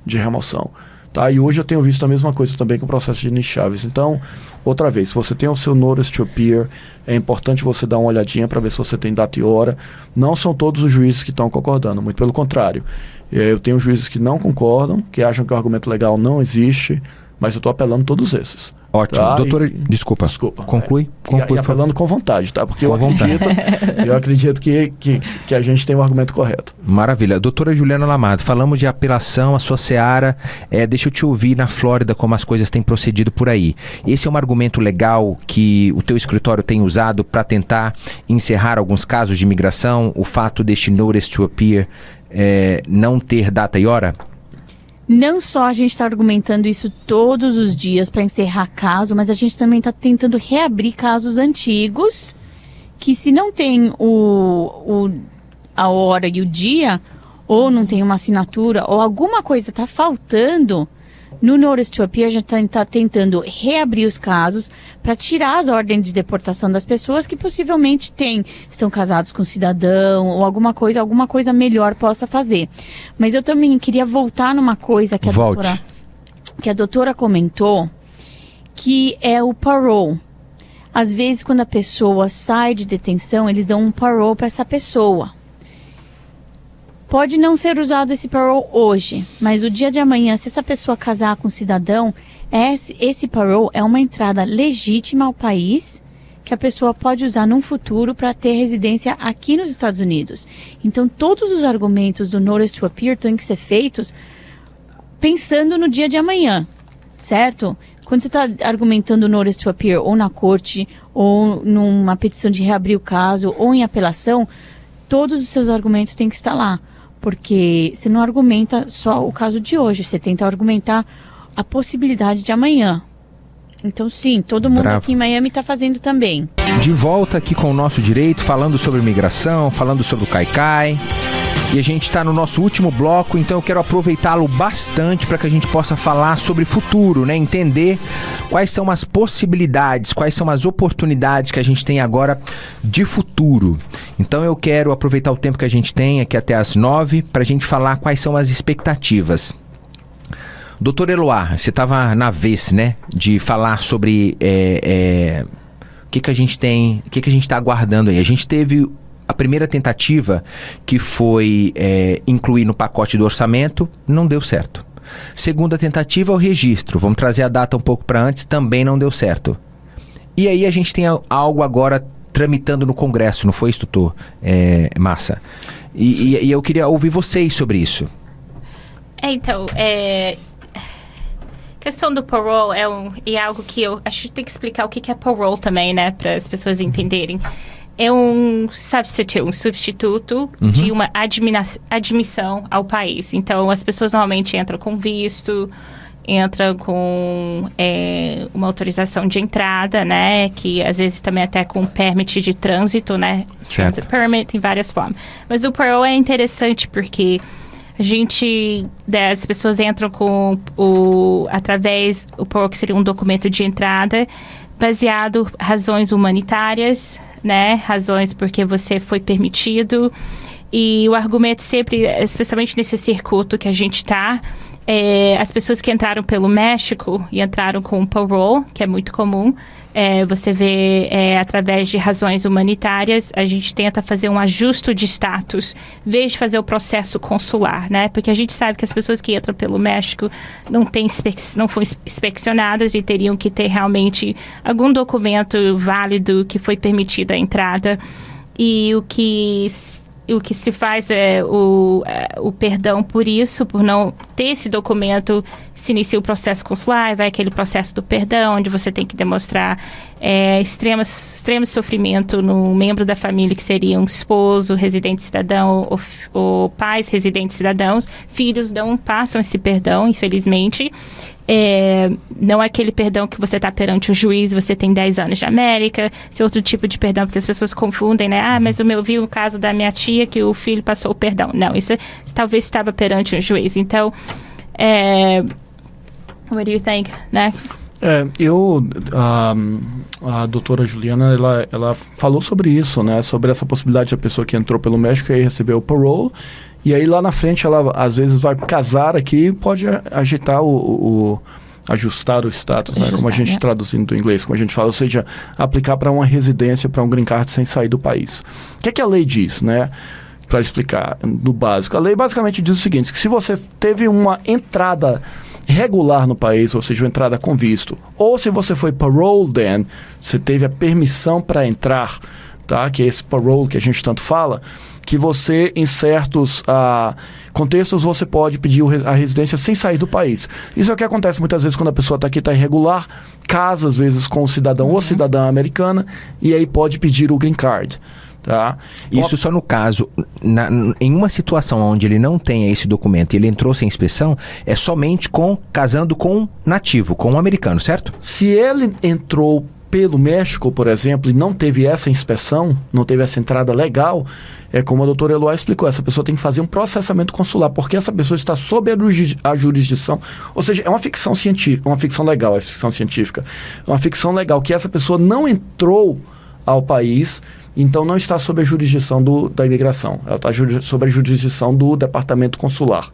remoção. Tá? E hoje eu tenho visto a mesma coisa também com o processo de Denis Chaves. Então, outra vez, se você tem o seu Notice to Appear, é importante você dar uma olhadinha para ver se você tem data e hora. Não são todos os juízes que estão concordando, muito pelo contrário. Eu tenho juízes que não concordam, que acham que o argumento legal não existe, mas eu estou apelando todos esses. Ótimo. Tá? Desculpa. Conclui. E apelando com vontade, tá? Porque eu acredito que a gente tem o argumento correto. Maravilha. Doutora Juliana Lamado, falamos de apelação, a sua seara. Deixa eu te ouvir na Flórida como as coisas têm procedido por aí. Esse é um argumento legal que o teu escritório tem usado para tentar encerrar alguns casos de imigração, o fato deste Notice to Appear não ter data e hora? Não só a gente está argumentando isso todos os dias para encerrar caso, mas a gente também está tentando reabrir casos antigos que, se não tem a hora e o dia, ou não tem uma assinatura, ou alguma coisa está faltando, no Notice to Appear a gente está tentando reabrir os casos para tirar as ordens de deportação das pessoas que possivelmente estão casados com cidadão ou alguma coisa melhor possa fazer. Mas eu também queria voltar numa coisa que a doutora comentou, que é o parole. Às vezes, quando a pessoa sai de detenção, eles dão um parole para essa pessoa. Pode não ser usado esse parole hoje, mas o dia de amanhã, se essa pessoa casar com um cidadão, esse parole é uma entrada legítima ao país que a pessoa pode usar num futuro para ter residência aqui nos Estados Unidos. Então, todos os argumentos do Notice to Appear têm que ser feitos pensando no dia de amanhã, certo? Quando você está argumentando o Notice to Appear ou na corte, ou numa petição de reabrir o caso, ou em apelação, todos os seus argumentos têm que estar lá. Porque você não argumenta só o caso de hoje, você tenta argumentar a possibilidade de amanhã. Então, sim, todo mundo aqui em Miami está fazendo também. De volta aqui com o Nosso Direito, falando sobre imigração, falando sobre o Caicai. E a gente está no nosso último bloco, então eu quero aproveitá-lo bastante para que a gente possa falar sobre futuro, né? Entender quais são as possibilidades, quais são as oportunidades que a gente tem agora de futuro. Então eu quero aproveitar o tempo que a gente tem aqui até as 9 para a gente falar quais são as expectativas. Doutor Eloá, você estava na vez, né? De falar sobre o que a gente tem, o que a gente está aguardando aí. A gente teve a primeira tentativa, que foi incluir no pacote do orçamento, não deu certo. Segunda tentativa, o registro. Vamos trazer a data um pouco para antes, também não deu certo. E aí a gente tem algo agora tramitando no Congresso, não foi isso, doutor Massa? E eu queria ouvir vocês sobre isso. Questão do parole é algo que eu acho que tem que explicar o que é parole também, né? Para as pessoas entenderem. É um substituto de uma admissão ao país. Então, as pessoas normalmente entram com visto, entram com uma autorização de entrada, né? Que às vezes também até com permit de trânsito, né? Certo. Transit permit, tem várias formas. Mas o parole é interessante porque as pessoas entram com através o parole, que seria um documento de entrada, baseado em razões humanitárias, né? Razões porque você foi permitido. E o argumento sempre, especialmente nesse circuito que a gente está, as pessoas que entraram pelo México e entraram com parole, que é muito comum, você vê através de razões humanitárias, a gente tenta fazer um ajuste de status, em vez de fazer o processo consular, né? Porque a gente sabe que as pessoas que entram pelo México não foram inspecionadas e teriam que ter realmente algum documento válido que foi permitida a entrada. E o que o que se faz é o perdão por isso, por não ter esse documento, se inicia o processo consular, vai aquele processo do perdão, onde você tem que demonstrar extremo sofrimento no membro da família, que seria um esposo, residente cidadão, ou pais residentes cidadãos. Filhos não passam esse perdão, infelizmente. Não é aquele perdão que você está perante o juiz, você tem 10 anos de América, esse outro tipo de perdão, porque as pessoas confundem, né? Mas eu vi o caso da minha tia que o filho passou o perdão. Não, isso talvez estava perante um juiz. Então, what do you think, né? A doutora Juliana, ela falou sobre isso, né? Sobre essa possibilidade da pessoa que entrou pelo México e aí recebeu o parole. E aí lá na frente ela às vezes vai casar aqui e pode agitar ajustar o status, né? Como a gente traduzindo do inglês, como a gente fala, ou seja, aplicar para uma residência, para um green card sem sair do país. O que a lei diz, né? Para explicar no básico. A lei basicamente diz o seguinte, que se você teve uma entrada regular no país, ou seja, uma entrada com visto, ou se você foi paroled in, você teve a permissão para entrar, tá? Que é esse parole que a gente tanto fala, que você, em certos contextos, você pode pedir a residência sem sair do país. Isso é o que acontece muitas vezes quando a pessoa está aqui, está irregular, casa às vezes com o cidadão ou cidadã americana, e aí pode pedir o green card. Tá? Isso só no caso, em uma situação onde ele não tenha esse documento e ele entrou sem inspeção, é somente casando com nativo, com um americano, certo? Se ele entrou pelo México, por exemplo, e não teve essa inspeção, não teve essa entrada legal, é como a doutora Eloá explicou, essa pessoa tem que fazer um processamento consular, porque essa pessoa está sob a jurisdição, ou seja, é uma ficção científica, uma ficção legal, é ficção científica, é uma ficção legal que essa pessoa não entrou ao país, então não está sob a jurisdição da imigração, ela está sob a jurisdição do departamento consular.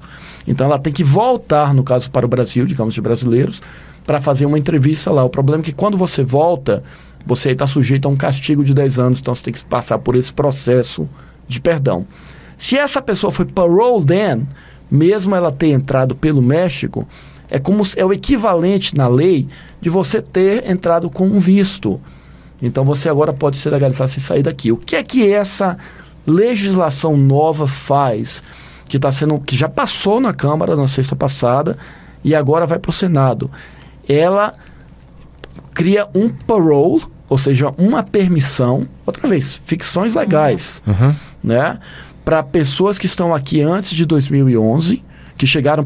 Então ela tem que voltar, no caso, para o Brasil, digamos, de brasileiros, para fazer uma entrevista lá. O problema é que quando você volta, você está sujeito a um castigo de 10 anos, então você tem que passar por esse processo de perdão. Se essa pessoa foi paroled in, mesmo ela ter entrado pelo México, é o equivalente na lei de você ter entrado com um visto. Então você agora pode se legalizar sem sair daqui. O que é que essa legislação nova faz, que já passou na Câmara na sexta passada e agora vai para o Senado? Ela cria um parole, ou seja, uma permissão, outra vez, ficções legais, né, para pessoas que estão aqui antes de 2011, que chegaram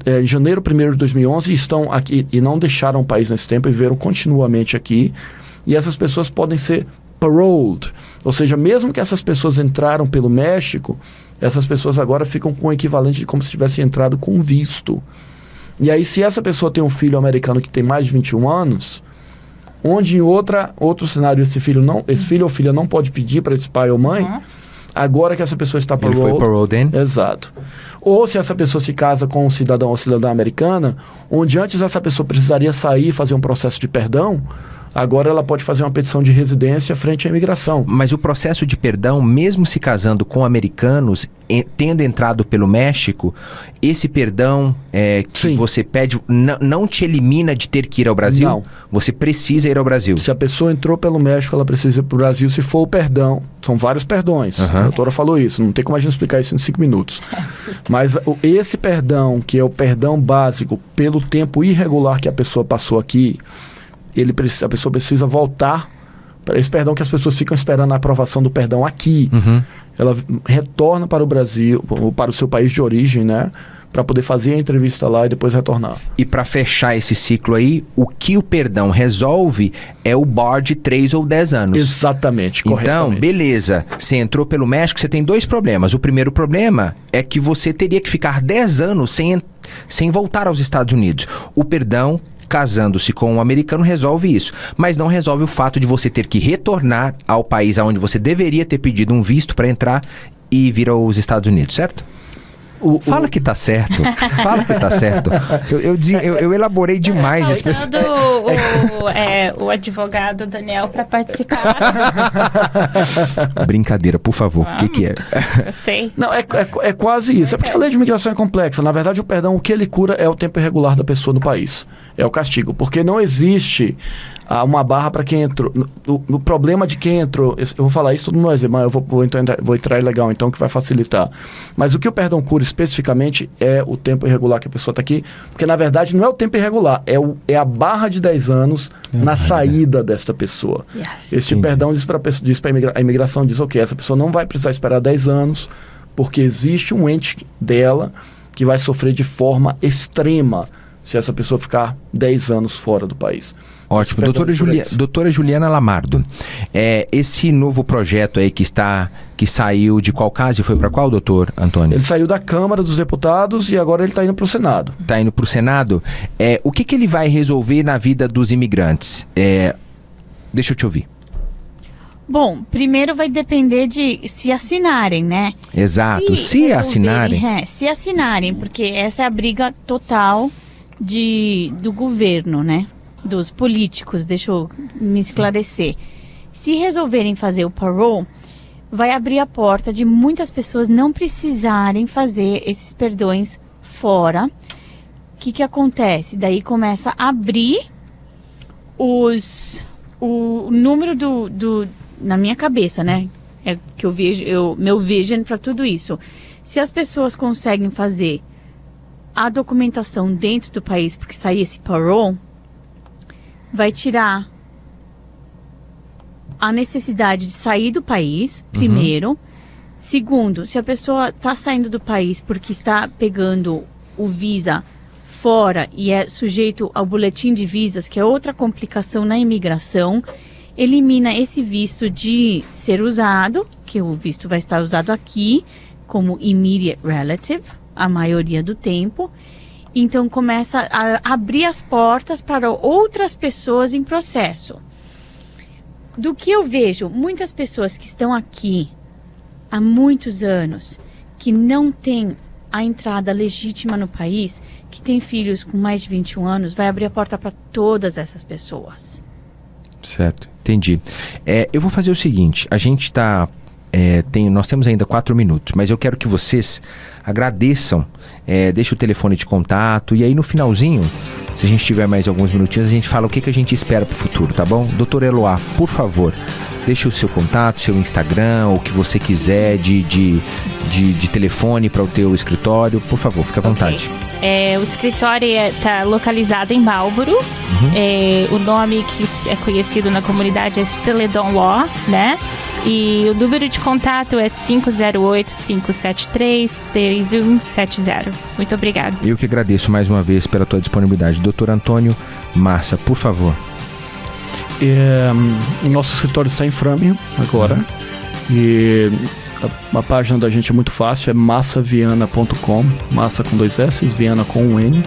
em janeiro 1º de 2011 e estão aqui e não deixaram o país nesse tempo e viveram continuamente aqui, e essas pessoas podem ser paroled, ou seja, mesmo que essas pessoas entraram pelo México, essas pessoas agora ficam com o equivalente de como se tivessem entrado com visto. E aí, se essa pessoa tem um filho americano que tem mais de 21 anos, onde em outro cenário esse filho ou filha não pode pedir para esse pai ou mãe, agora que essa pessoa está paroled, ele foi paroled in? Exato. Ou se essa pessoa se casa com um cidadão ou cidadã americana, onde antes essa pessoa precisaria sair e fazer um processo de perdão, agora ela pode fazer uma petição de residência frente à imigração. Mas o processo de perdão, mesmo se casando com americanos, tendo entrado pelo México, esse perdão que Sim. você pede não te elimina de ter que ir ao Brasil? Não. Você precisa ir ao Brasil. Se a pessoa entrou pelo México, ela precisa ir para o Brasil se for o perdão. São vários perdões. A doutora falou isso. Não tem como a gente explicar isso em 5 minutos. Mas esse perdão, que é o perdão básico pelo tempo irregular que a pessoa passou aqui, a pessoa precisa voltar para esse perdão, que as pessoas ficam esperando a aprovação do perdão aqui. Ela retorna para o Brasil, ou para o seu país de origem, né? Para poder fazer a entrevista lá e depois retornar. E para fechar esse ciclo aí, o que o perdão resolve é o bar de 3 ou 10 anos. Exatamente, então, corretamente. beleza, você entrou pelo México, você tem 2 problemas. O primeiro problema é que você teria que ficar 10 anos sem voltar aos Estados Unidos. O perdão, casando-se com um americano, resolve isso, mas não resolve o fato de você ter que retornar ao país onde você deveria ter pedido um visto para entrar e vir aos Estados Unidos, certo? Fala que tá certo. Fala que tá certo. Eu elaborei demais. O advogado Daniel para participar. Brincadeira, por favor. O que é? Eu sei. Não, é quase isso. É porque a lei de imigração é complexa. Na verdade, o perdão, o que ele cura é o tempo irregular da pessoa no país. É o castigo. Porque não existe uma barra para quem entrou. O problema de quem entrou... Eu vou falar isso tudo no exemplo, mas eu vou entrar legal, então, que vai facilitar. Mas o que o perdão cura especificamente é o tempo irregular que a pessoa está aqui. Porque, na verdade, não é o tempo irregular. É a barra de 10 anos na saída desta pessoa. Yes. Esse perdão diz para a imigração, diz, ok, essa pessoa não vai precisar esperar 10 anos, porque existe um ente dela que vai sofrer de forma extrema se essa pessoa ficar 10 anos fora do país. Ótimo. Doutora Juliana Lamardo, esse novo projeto aí que saiu de qual casa e foi para qual, doutor Antônio? Ele saiu da Câmara dos Deputados e agora ele está indo para o Senado. Está indo para o Senado. O que ele vai resolver na vida dos imigrantes? Deixa eu te ouvir. Bom, primeiro vai depender de se assinarem, né? Exato, se assinarem. Se assinarem, porque essa é a briga total do governo, né? Dos políticos, deixa eu me esclarecer. Se resolverem fazer o parole, vai abrir a porta de muitas pessoas não precisarem fazer esses perdões fora. O que acontece? Daí começa a abrir o número na minha cabeça, né? É que eu vejo, meu vision para tudo isso. Se as pessoas conseguem fazer a documentação dentro do país, porque sair esse parole, vai tirar a necessidade de sair do país, primeiro. Segundo, se a pessoa está saindo do país porque está pegando o visa fora e é sujeito ao boletim de visas, que é outra complicação na imigração, elimina esse visto de ser usado, que o visto vai estar usado aqui como immediate relative, a maioria do tempo. Então começa a abrir as portas para outras pessoas em processo. Do que eu vejo, muitas pessoas que estão aqui há muitos anos, que não têm a entrada legítima no país, que têm filhos com mais de 21 anos, vai abrir a porta para todas essas pessoas. Certo, entendi. Eu vou fazer o seguinte, a gente está... nós temos ainda 4 minutos, mas eu quero que vocês agradeçam, deixe o telefone de contato e aí no finalzinho, se a gente tiver mais alguns minutinhos, a gente fala o que a gente espera para o futuro, tá bom? Doutor Eloá, por favor, deixe o seu contato, seu Instagram, o que você quiser de telefone para o teu escritório, por favor, fique à vontade. O escritório está localizado em Marlborough. O nome que é conhecido na comunidade é Celedon Law, né? E o número de contato é 508-573-3170. Muito obrigada. Eu que agradeço mais uma vez pela tua disponibilidade. Doutor Antônio Massa, por favor. O nosso escritório está em Framingham agora. E a página da gente é muito fácil, é massaviana.com, massa com 2 S, Viana com um N.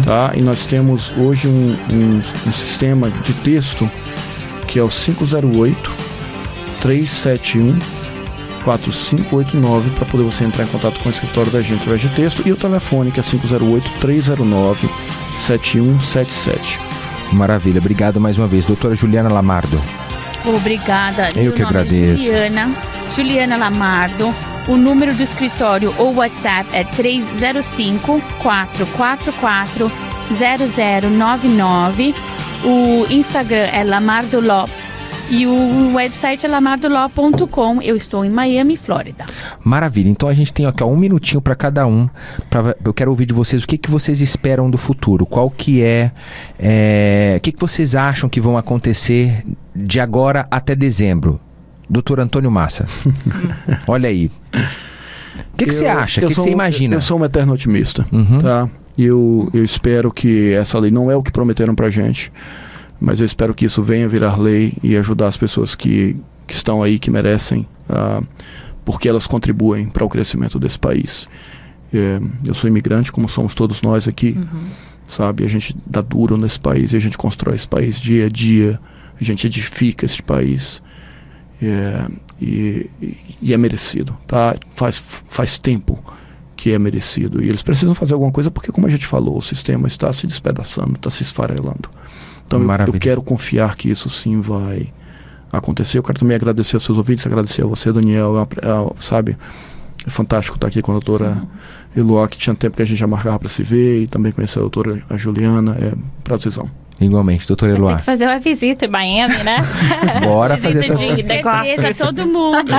Tá? E nós temos hoje um sistema de texto que é o 508-371-4589 para poder você entrar em contato com o escritório da gente através de texto, e o telefone que é 508-309-7177. Maravilha, obrigado mais uma vez. Doutora Juliana Lamardo. Obrigada. Eu que agradeço. Juliana Lamardo. O número do escritório ou WhatsApp é 305-444-0099. O Instagram é Lamardo Law. E o website é lamardolaw.com. Eu estou em Miami, Flórida. Maravilha. Então a gente tem aqui 1 minutinho para cada um. Eu quero ouvir de vocês o que vocês esperam do futuro. Qual que o que vocês acham que vão acontecer de agora até dezembro? Doutor Antônio Massa. Olha aí. O que você acha? O que você imagina? Eu sou um eterno otimista. Tá? Eu espero que essa lei não é o que prometeram pra gente, mas eu espero que isso venha virar lei e ajudar as pessoas que estão aí, que merecem, porque elas contribuem para o crescimento desse país. Eu sou imigrante, como somos todos nós aqui, sabe? A gente dá duro nesse país e a gente constrói esse país dia a dia, a gente edifica esse país. E é merecido, tá? Faz tempo que é merecido. E eles precisam fazer alguma coisa porque, como a gente falou, o sistema está se despedaçando, está se esfarelando. Então eu quero confiar que isso sim vai acontecer. Eu quero também agradecer aos seus ouvintes, agradecer a você, Daniel, sabe? É fantástico estar aqui com a doutora Eloá, que tinha tempo que a gente já marcava para se ver, e também conhecer a doutora Juliana, é prazerzão. Igualmente, doutora Eloá. Tem que fazer uma visita em Miami, né? Bora fazer essa certeza, todo mundo.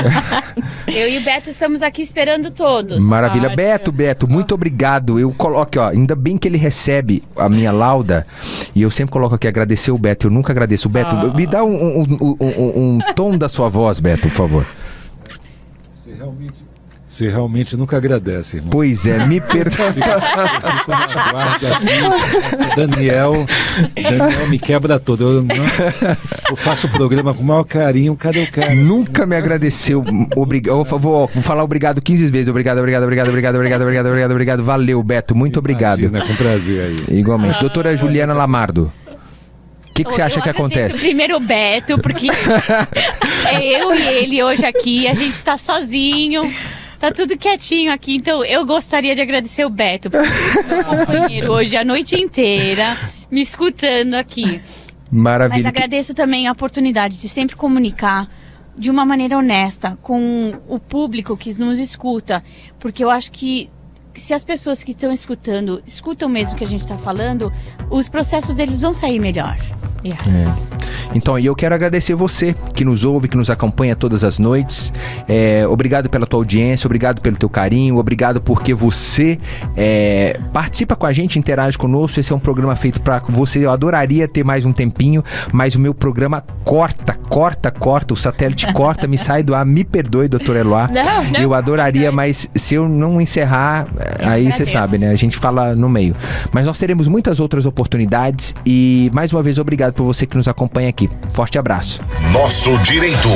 Eu e o Beto estamos aqui esperando todos. Maravilha. Ótimo. Beto, muito obrigado. Eu coloco, ó, ainda bem que ele recebe a minha lauda, e eu sempre coloco aqui, agradecer o Beto. Eu nunca agradeço. Beto, me dá um tom da sua voz, Beto, por favor. Você realmente nunca agradece, irmão. Pois é, me perdoe. Eu fico na guarda aqui. Daniel me quebra todo. Eu faço o programa com o maior carinho. Cadê o cara? Nunca me agradeceu. Obrigado. Vou falar obrigado 15 vezes. Obrigado. Valeu, Beto. Muito obrigado. Imagina, com prazer aí. Igualmente. Doutora Juliana Lamardo. O que você acha que acontece? Primeiro o Beto, porque é eu e ele hoje aqui, a gente tá sozinho, tá tudo quietinho aqui, então eu gostaria de agradecer o Beto, porque meu companheiro hoje a noite inteira, me escutando aqui. Maravilha. Mas agradeço também a oportunidade de sempre comunicar de uma maneira honesta com o público que nos escuta, porque eu acho que se as pessoas que estão escutam mesmo o que a gente está falando, os processos deles vão sair melhor. Então, e eu quero agradecer você que nos ouve, que nos acompanha todas as noites. Obrigado pela tua audiência, obrigado pelo teu carinho, obrigado porque você participa com a gente, interage conosco. Esse é um programa feito para você. Eu adoraria ter mais um tempinho, mas o meu programa corta, o satélite corta, me sai do ar. Me perdoe, doutora Eloá. Não, eu adoraria, mas se eu não encerrar, aí você sabe, né? A gente fala no meio. Mas nós teremos muitas outras oportunidades e, mais uma vez, obrigado por você que nos acompanha aqui. Forte abraço. Nosso Direito.